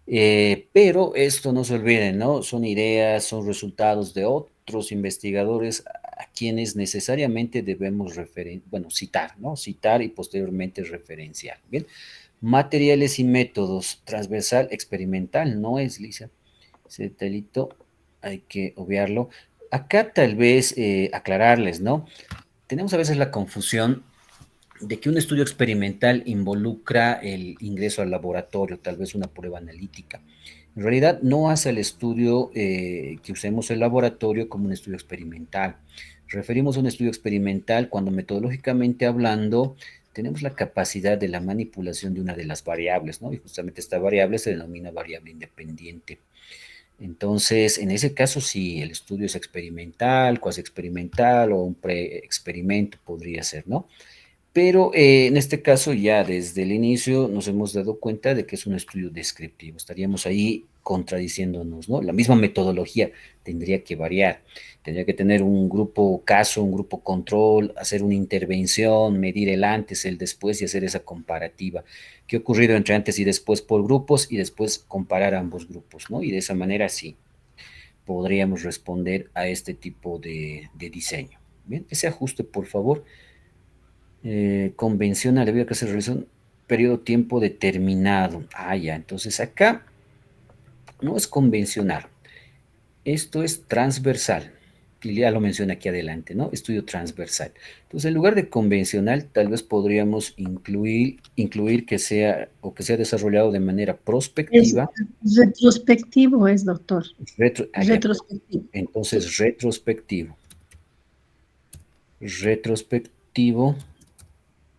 pero esto no se olviden, ¿no? Son ideas, son resultados de otros investigadores a quienes necesariamente debemos bueno, citar, ¿no? Citar y posteriormente referenciar. Bien. Materiales y métodos, transversal, experimental, no es, Lisa. Ese delito hay que obviarlo. Acá tal vez aclararles, ¿no? Tenemos a veces la confusión de que un estudio experimental involucra el ingreso al laboratorio, tal vez una prueba analítica. En realidad no hace el estudio que usemos el laboratorio como un estudio experimental. Referimos a un estudio experimental cuando metodológicamente hablando tenemos la capacidad de la manipulación de una de las variables, ¿no? Y justamente esta variable se denomina variable independiente. Entonces, en ese caso, sí, el estudio es experimental, cuasi experimental o un pre-experimento podría ser, ¿no? Pero en este caso ya desde el inicio nos hemos dado cuenta de que es un estudio descriptivo. Estaríamos ahí contradiciéndonos, ¿no? La misma metodología tendría que variar. Tendría que tener un grupo caso, un grupo control, hacer una intervención, medir el antes, el después y hacer esa comparativa. ¿Qué ha ocurrido entre antes y después por grupos y después comparar ambos grupos, ¿no? Y de esa manera sí podríamos responder a este tipo de diseño. Bien, ese ajuste, por favor convencional, debido a que se realizó un periodo de tiempo determinado. Ah, ya, entonces acá no es convencional, esto es transversal. Y ya lo menciona aquí adelante, ¿no? Estudio transversal. Entonces, en lugar de convencional, tal vez podríamos incluir que sea o que sea desarrollado de manera Es prospectiva. retrospectivo, es doctor. Ya, Retrospectivo. Sí. entonces, retrospectivo. Retrospectivo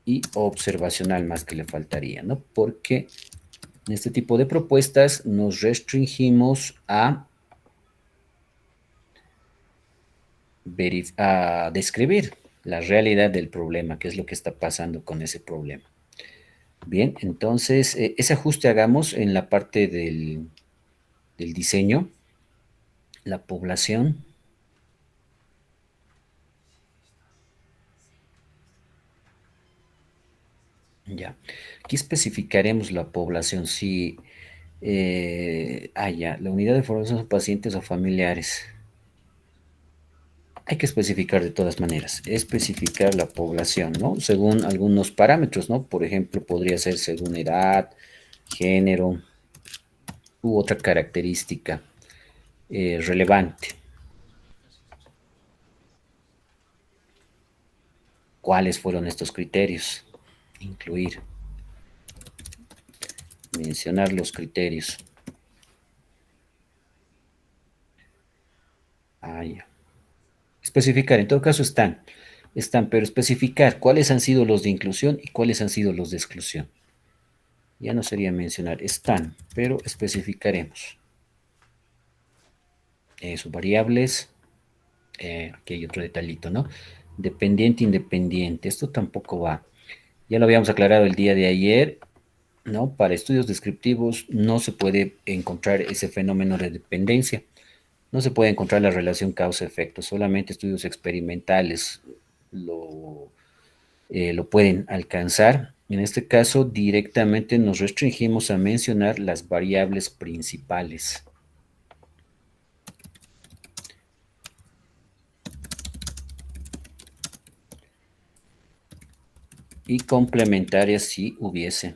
y observacional más que le faltaría, ¿no? Porque en este tipo de propuestas nos restringimos a describir la realidad del problema, qué es lo que está pasando con ese problema. Bien, entonces ese ajuste hagamos en la parte del diseño, la población. Ya, aquí especificaremos la población, si, ya, la unidad de formación son pacientes o familiares. Hay que especificar de todas maneras, especificar la población, ¿no? Según algunos parámetros, ¿no? Por ejemplo, podría ser según edad, género u otra característica relevante. ¿Cuáles fueron estos criterios? Incluir, mencionar los criterios. Ya. Especificar, en todo caso están, pero especificar cuáles han sido los de inclusión y cuáles han sido los de exclusión. Ya no sería mencionar, están, pero especificaremos. Sus variables, aquí hay otro detallito, ¿no? Dependiente, independiente, esto tampoco va. Ya lo habíamos aclarado el día de ayer, ¿no? Para estudios descriptivos no se puede encontrar ese fenómeno de dependencia, no se puede encontrar la relación causa-efecto, solamente estudios experimentales lo pueden alcanzar. En este caso, directamente nos restringimos a mencionar las variables principales. Y complementarias si hubiese.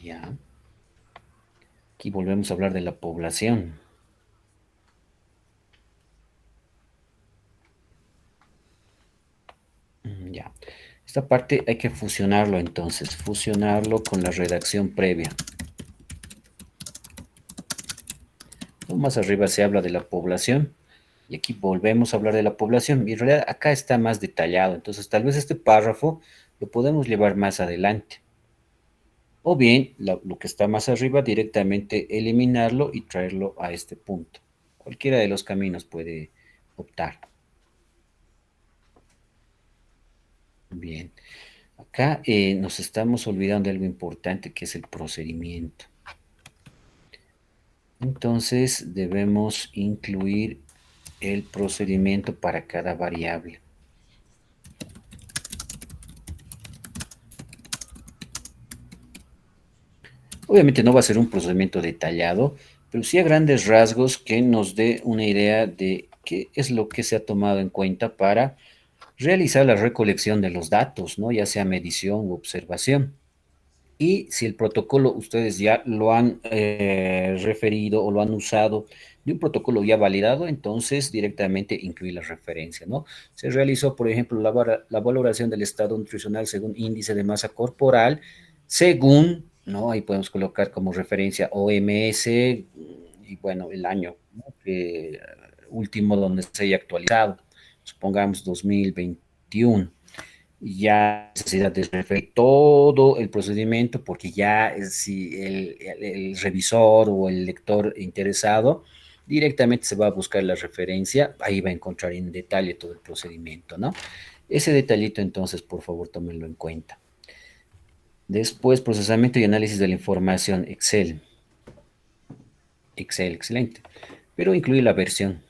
Ya. Aquí volvemos a hablar de la población. Ya. Esta parte hay que fusionarlo entonces, fusionarlo con la redacción previa. Más arriba se habla de la población y aquí volvemos a hablar de la población. Y en realidad acá está más detallado, entonces tal vez este párrafo lo podemos llevar más adelante. o bien lo que está más arriba directamente eliminarlo y traerlo a este punto. Cualquiera de los caminos puede optar. Bien, acá nos estamos olvidando de algo importante que es el procedimiento. Entonces debemos incluir el procedimiento para cada variable. Obviamente no va a ser un procedimiento detallado, pero sí a grandes rasgos que nos dé una idea de qué es lo que se ha tomado en cuenta para realizar la recolección de los datos, ¿no? Ya sea medición u observación. Y si el protocolo ustedes ya lo han referido o lo han usado de un protocolo ya validado, entonces directamente incluir la referencia, ¿no? Se realizó, por ejemplo, la valoración del estado nutricional según índice de masa corporal, según, ¿no? Ahí podemos colocar como referencia OMS y bueno, el año, ¿no? Último donde se haya actualizado, supongamos 2021 ya necesidad de referir todo el procedimiento porque ya si el revisor o el lector interesado directamente se va a buscar la referencia, ahí va a encontrar en detalle todo el procedimiento, ¿no? Ese detallito entonces, por favor, tómenlo en cuenta. Después, procesamiento y análisis de la información, Excel. Excel, excelente. Pero incluye la versión.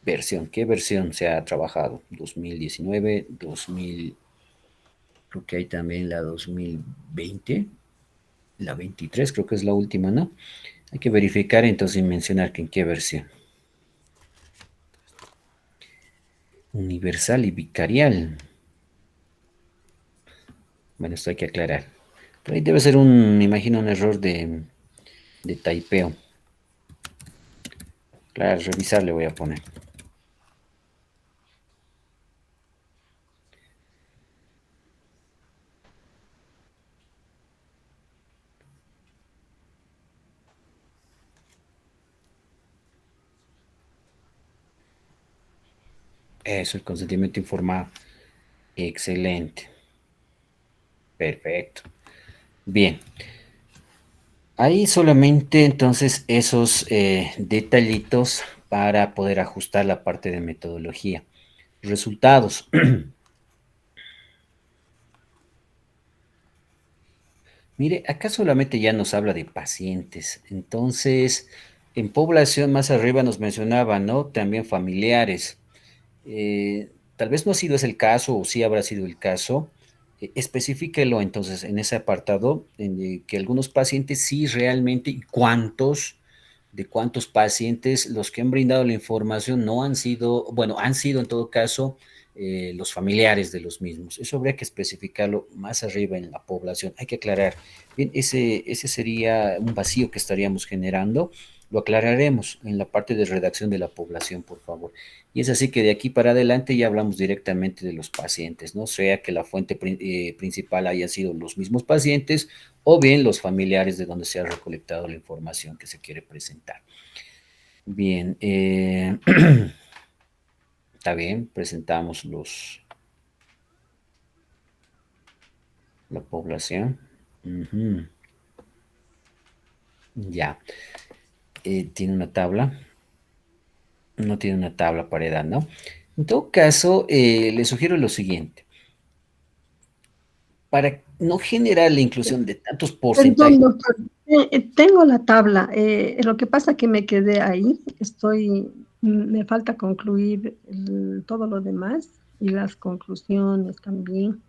Versión, ¿qué versión se ha trabajado? 2019, 2000. Creo que hay también la 2020, la 23, creo que es la última, ¿no? Hay que verificar entonces y mencionar que en qué versión. Universal y vicarial. Bueno, esto hay que aclarar. Pero ahí debe ser me imagino, un error de typeo. Claro, revisar le voy a poner. Eso, el consentimiento informado. Excelente. Perfecto. Bien. Ahí solamente entonces esos detallitos para poder ajustar la parte de metodología. Resultados. Mire, acá solamente ya nos habla de pacientes. Entonces, en población más arriba nos mencionaba, ¿no? También familiares. Tal vez no ha sido ese el caso, o sí habrá sido el caso. Especifíquelo entonces en ese apartado, que algunos pacientes sí realmente, y cuántos, de cuántos pacientes los que han brindado la información no han sido, bueno, han sido en todo caso los familiares de los mismos. Eso habría que especificarlo más arriba en la población. Hay que aclarar. Bien, ese sería un vacío que estaríamos generando. Lo aclararemos en la parte de redacción de la población, por favor. Y es así que de aquí para adelante ya hablamos directamente de los pacientes, ¿no? Sea que la fuente principal haya sido los mismos pacientes o bien los familiares de donde se ha recolectado la información que se quiere presentar. Bien, está bien, presentamos la población. Ujú. Ya. Tiene una tabla. No tiene una tabla para edad, ¿no? En todo caso, le sugiero lo siguiente. Para no generar la inclusión de tantos Perdón, porcentajes. doctor. Tengo la tabla. Lo que pasa que me quedé ahí. Me falta concluir todo lo demás y las conclusiones también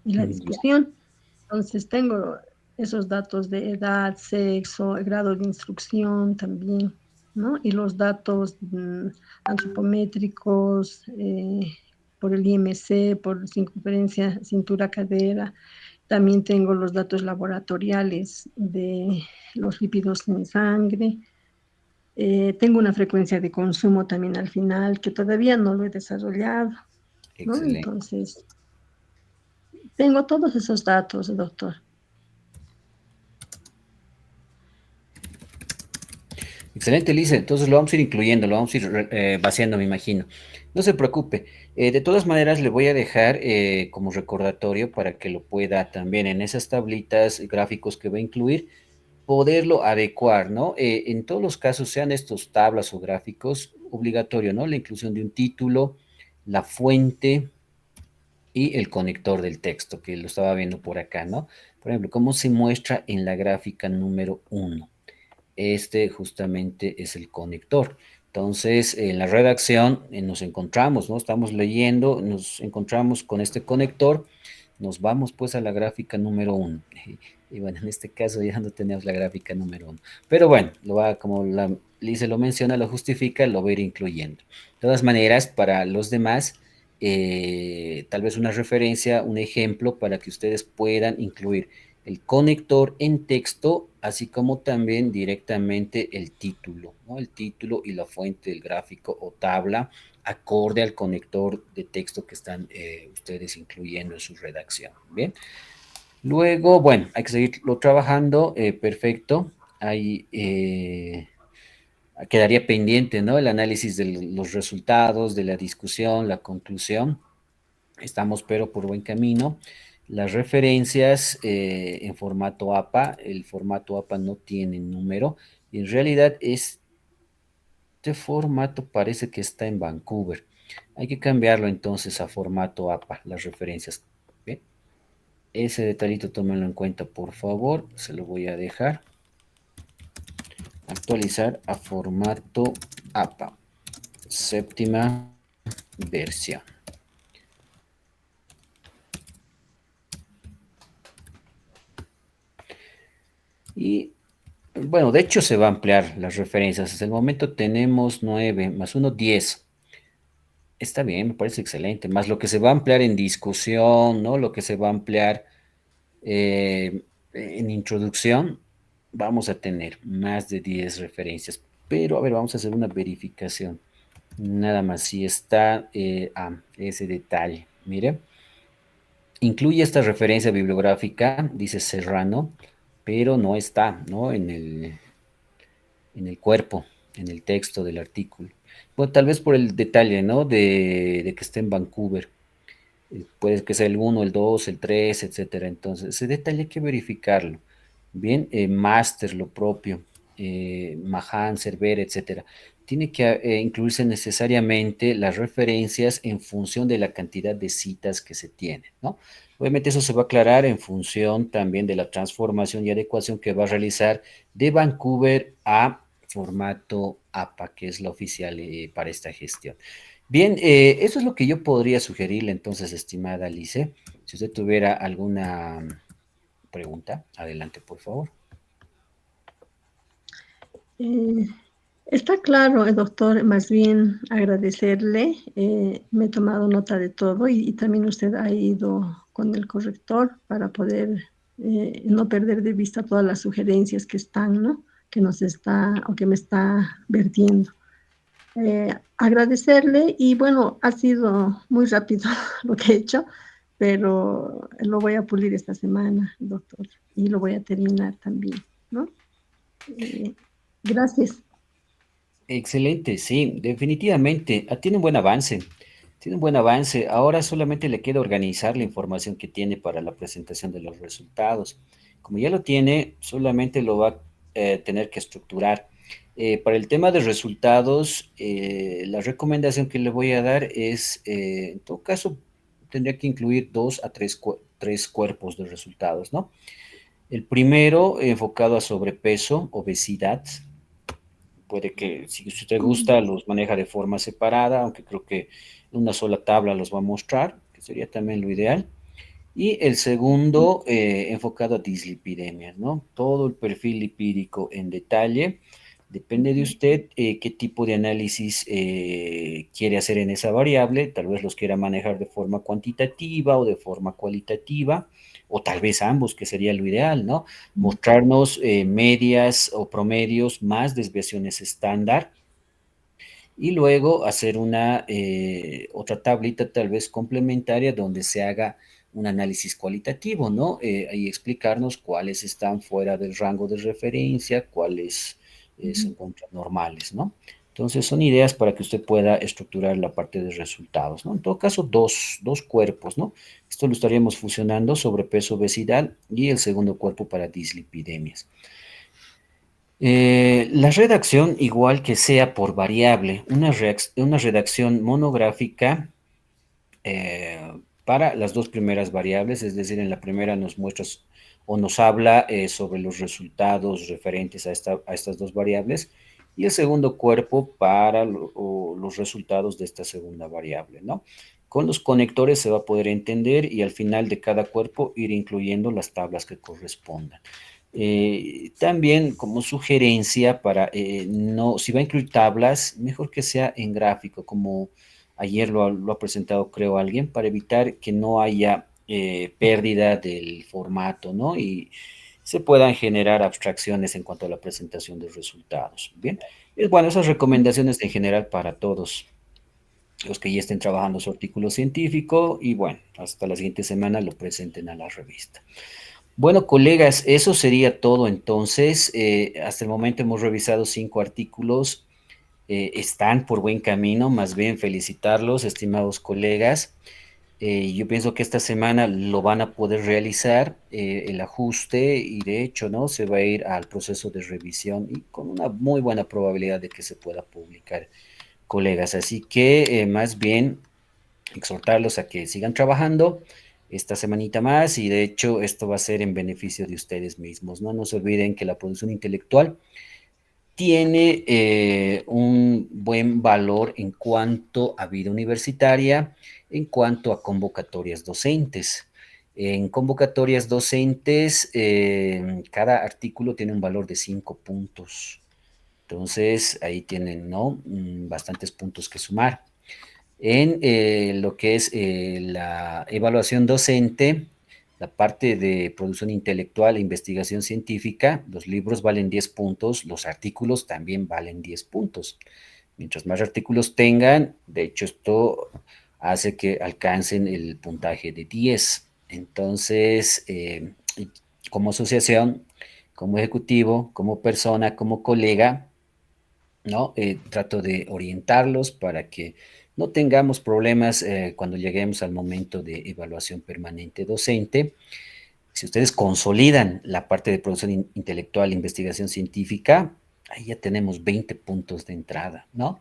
y la Ya, discusión. Entonces tengo esos datos de edad, sexo, grado de instrucción también, ¿no? Y los datos antropométricos por el IMC, por circunferencia cintura-cadera. También tengo los datos laboratoriales de los lípidos en sangre. Tengo una frecuencia de consumo también al final que todavía no lo he desarrollado, ¿no? excelente. Entonces, tengo todos esos datos, doctor. Excelente, Lice. Entonces lo vamos a ir incluyendo, lo vamos a ir vaciando, me imagino. No se preocupe. De todas maneras, le voy a dejar como recordatorio para que lo pueda también en esas tablitas, gráficos que va a incluir, poderlo adecuar, ¿no? En todos los casos, sean estos tablas o gráficos, obligatorio, ¿no? La inclusión de un título, la fuente y el conector del texto, que lo estaba viendo por acá, ¿no? Por ejemplo, cómo se muestra en la gráfica número uno. Este justamente es el conector. Entonces, en la redacción nos encontramos, ¿no? Estamos leyendo, nos encontramos con este conector, nos vamos pues a la gráfica número uno. Y bueno, en este caso ya no tenemos la gráfica número uno. Pero bueno, lo va, como la Lice lo menciona, lo justifica, lo va a ir incluyendo. De todas maneras, para los demás, tal vez una referencia, un ejemplo para que ustedes puedan incluir el conector en texto, así como también directamente el título, ¿no? El título y la fuente del gráfico o tabla acorde al conector de texto que están ustedes incluyendo en su redacción. Bien. Luego, bueno, hay que seguirlo trabajando. Perfecto. Ahí quedaría pendiente, ¿no? El análisis de los resultados, de la discusión, la conclusión. Estamos, pero por buen camino. Las referencias en formato APA, el formato APA no tiene número. Y en realidad este formato parece que está en Vancouver. Hay que cambiarlo entonces a formato APA, las referencias. ¿Ve? Ese detallito tómenlo en cuenta, por favor. Se lo voy a dejar. Actualizar a formato APA. Séptima versión. Y bueno, de hecho se va a ampliar las referencias. Hasta el momento tenemos 9 más 1, 10. Está bien, me parece excelente. Más lo que se va a ampliar en discusión, ¿no? Lo que se va a ampliar en introducción, vamos a tener más de 10 referencias. Pero, a ver, vamos a hacer una verificación. Nada más, si está ese detalle. Mire, incluye esta referencia bibliográfica, dice Serrano, pero no está, ¿no? En el cuerpo, en el texto del artículo. Bueno, tal vez por el detalle, ¿no? De que esté en Vancouver. Puede que sea el uno, el 2, el 3, etcétera. Entonces, ese detalle hay que verificarlo. Bien, máster, lo propio, Mahan, Cerver, etcétera. Tiene que incluirse necesariamente las referencias en función de la cantidad de citas que se tienen, ¿no? Obviamente eso se va a aclarar en función también de la transformación y adecuación que va a realizar de Vancouver a formato APA, que es la oficial para esta gestión. Bien, eso es lo que yo podría sugerirle entonces, estimada Alice. Si usted tuviera alguna pregunta, adelante, por favor. Eh, Está claro, doctor, más bien agradecerle. Me he tomado nota de todo y también usted ha ido con el corrector para poder no perder de vista todas las sugerencias que están, ¿no? Que nos está o que me está vertiendo. Agradecerle y bueno, ha sido muy rápido lo que he hecho, pero lo voy a pulir esta semana, doctor, y lo voy a terminar también, ¿no? Eh, gracias. Excelente, sí, definitivamente. Tiene un buen avance. Tiene un buen avance. Ahora solamente le queda organizar la información que tiene para la presentación de los resultados. Como ya lo tiene, solamente lo va a tener que estructurar. Para el tema de resultados, la recomendación que le voy a dar es, en todo caso, tendría que incluir dos a tres cuerpos de resultados, ¿no? El primero enfocado a sobrepeso, obesidad. Puede que, si usted gusta, los maneja de forma separada, aunque creo que una sola tabla los va a mostrar, que sería también lo ideal. Y el segundo, enfocado a dislipidemias, ¿no? Todo el perfil lipídico en detalle. Depende de usted qué tipo de análisis quiere hacer en esa variable. Tal vez los quiera manejar de forma cuantitativa o de forma cualitativa, o tal vez ambos, que sería lo ideal, ¿no? Mostrarnos medias o promedios más desviaciones estándar y luego hacer una otra tablita tal vez complementaria donde se haga un análisis cualitativo, ¿no? Ahí explicarnos cuáles están fuera del rango de referencia, cuáles se encuentran normales, ¿no? Entonces, son ideas para que usted pueda estructurar la parte de resultados, ¿no? En todo caso, dos cuerpos, ¿no? Esto lo estaríamos fusionando: sobrepeso, obesidad, y el segundo cuerpo para dislipidemias. La redacción, igual que sea por variable, una redacción monográfica para las dos primeras variables, es decir, en la primera nos muestras o nos habla sobre los resultados referentes a estas dos variables, y el segundo cuerpo para los resultados de esta segunda variable, ¿no? Con los conectores se va a poder entender, y al final de cada cuerpo ir incluyendo las tablas que correspondan. También como sugerencia para, no, si va a incluir tablas, mejor que sea en gráfico, como ayer lo ha presentado, creo, alguien, para evitar que no haya pérdida del formato, ¿no? Y se puedan generar abstracciones en cuanto a la presentación de resultados. Bien, es bueno, esas recomendaciones en general para todos los que ya estén trabajando su artículo científico, y bueno, hasta la siguiente semana lo presenten a la revista. Bueno, colegas, eso sería todo entonces. Hasta el momento hemos revisado 5 artículos. Están por buen camino, más bien felicitarlos, estimados colegas. Yo pienso que esta semana lo van a poder realizar, el ajuste, y de hecho, ¿no? Se va a ir al proceso de revisión, y con una muy buena probabilidad de que se pueda publicar, colegas. Así que más bien exhortarlos a que sigan trabajando esta semanita más, y de hecho esto va a ser en beneficio de ustedes mismos, ¿no? No se olviden que la producción intelectual tiene un buen valor en cuanto a vida universitaria, en cuanto a convocatorias docentes. En convocatorias docentes, cada artículo tiene un valor de 5 puntos. Entonces, ahí tienen, ¿no? Bastantes puntos que sumar. En lo que es la evaluación docente, la parte de producción intelectual e investigación científica, los libros valen 10 puntos, los artículos también valen 10 puntos. Mientras más artículos tengan, de hecho esto hace que alcancen el puntaje de 10. Entonces, como asociación, como ejecutivo, como persona, como colega, ¿no? Trato de orientarlos para que no tengamos problemas cuando lleguemos al momento de evaluación permanente docente. Si ustedes consolidan la parte de producción intelectual e investigación científica, ahí ya tenemos 20 puntos de entrada, ¿no?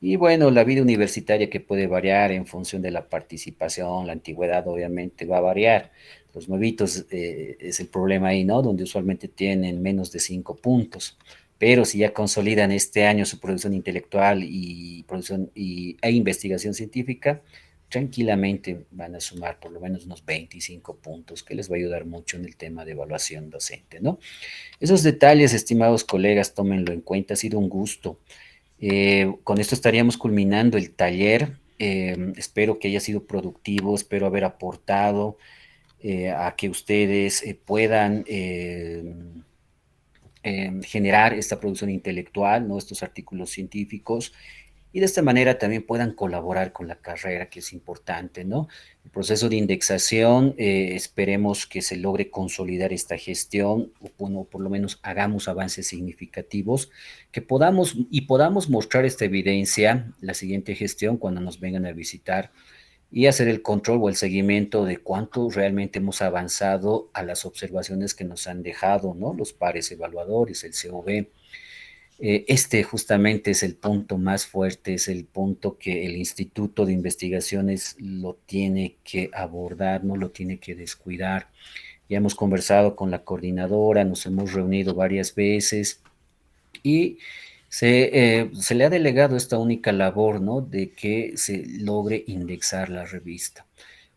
Y bueno, la vida universitaria, que puede variar en función de la participación, la antigüedad obviamente va a variar. Los nuevitos es el problema ahí, ¿no? Donde usualmente tienen menos de 5 puntos. Pero si ya consolidan este año su producción intelectual y e investigación científica, tranquilamente van a sumar por lo menos unos 25 puntos, que les va a ayudar mucho en el tema de evaluación docente, ¿no? Esos detalles, estimados colegas, tómenlo en cuenta. Ha sido un gusto. Con esto estaríamos culminando el taller. Espero que haya sido productivo, espero haber aportado a que ustedes puedan generar esta producción intelectual, ¿no? Estos artículos científicos, y de esta manera también puedan colaborar con la carrera, que es importante, ¿no? El proceso de indexación, esperemos que se logre consolidar esta gestión, o bueno, por lo menos hagamos avances significativos, que podamos mostrar esta evidencia la siguiente gestión cuando nos vengan a visitar, y hacer el control o el seguimiento de cuánto realmente hemos avanzado a las observaciones que nos han dejado, ¿no? Los pares evaluadores, el COB. Este justamente es el punto más fuerte, es el punto que el Instituto de Investigaciones lo tiene que abordar, no lo tiene que descuidar. Ya hemos conversado con la coordinadora, nos hemos reunido varias veces, y se le ha delegado esta única labor, ¿no? De que se logre indexar la revista.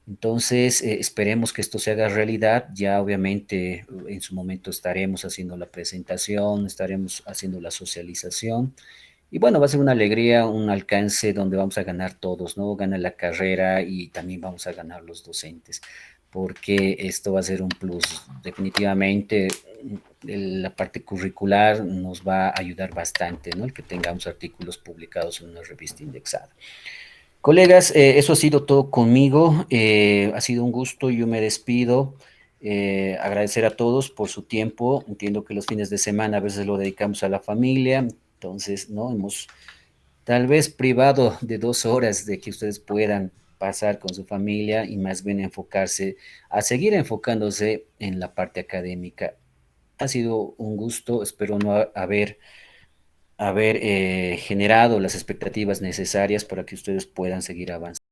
Entonces, esperemos que esto se haga realidad. Ya obviamente en su momento estaremos haciendo la presentación, estaremos haciendo la socialización. Y bueno, va a ser una alegría, un alcance donde vamos a ganar todos, ¿no? Gana la carrera y también vamos a ganar los docentes, porque esto va a ser un plus. Definitivamente, la parte curricular nos va a ayudar bastante, ¿no? El que tengamos artículos publicados en una revista indexada. Colegas, eso ha sido todo conmigo. Ha sido un gusto, yo me despido. Agradecer a todos por su tiempo. Entiendo que los fines de semana a veces lo dedicamos a la familia, entonces, ¿no? Hemos tal vez privado de 2 horas de que ustedes puedan pasar con su familia y más bien enfocarse, a seguir enfocándose en la parte académica. Ha sido un gusto, espero no haber generado las expectativas necesarias para que ustedes puedan seguir avanzando.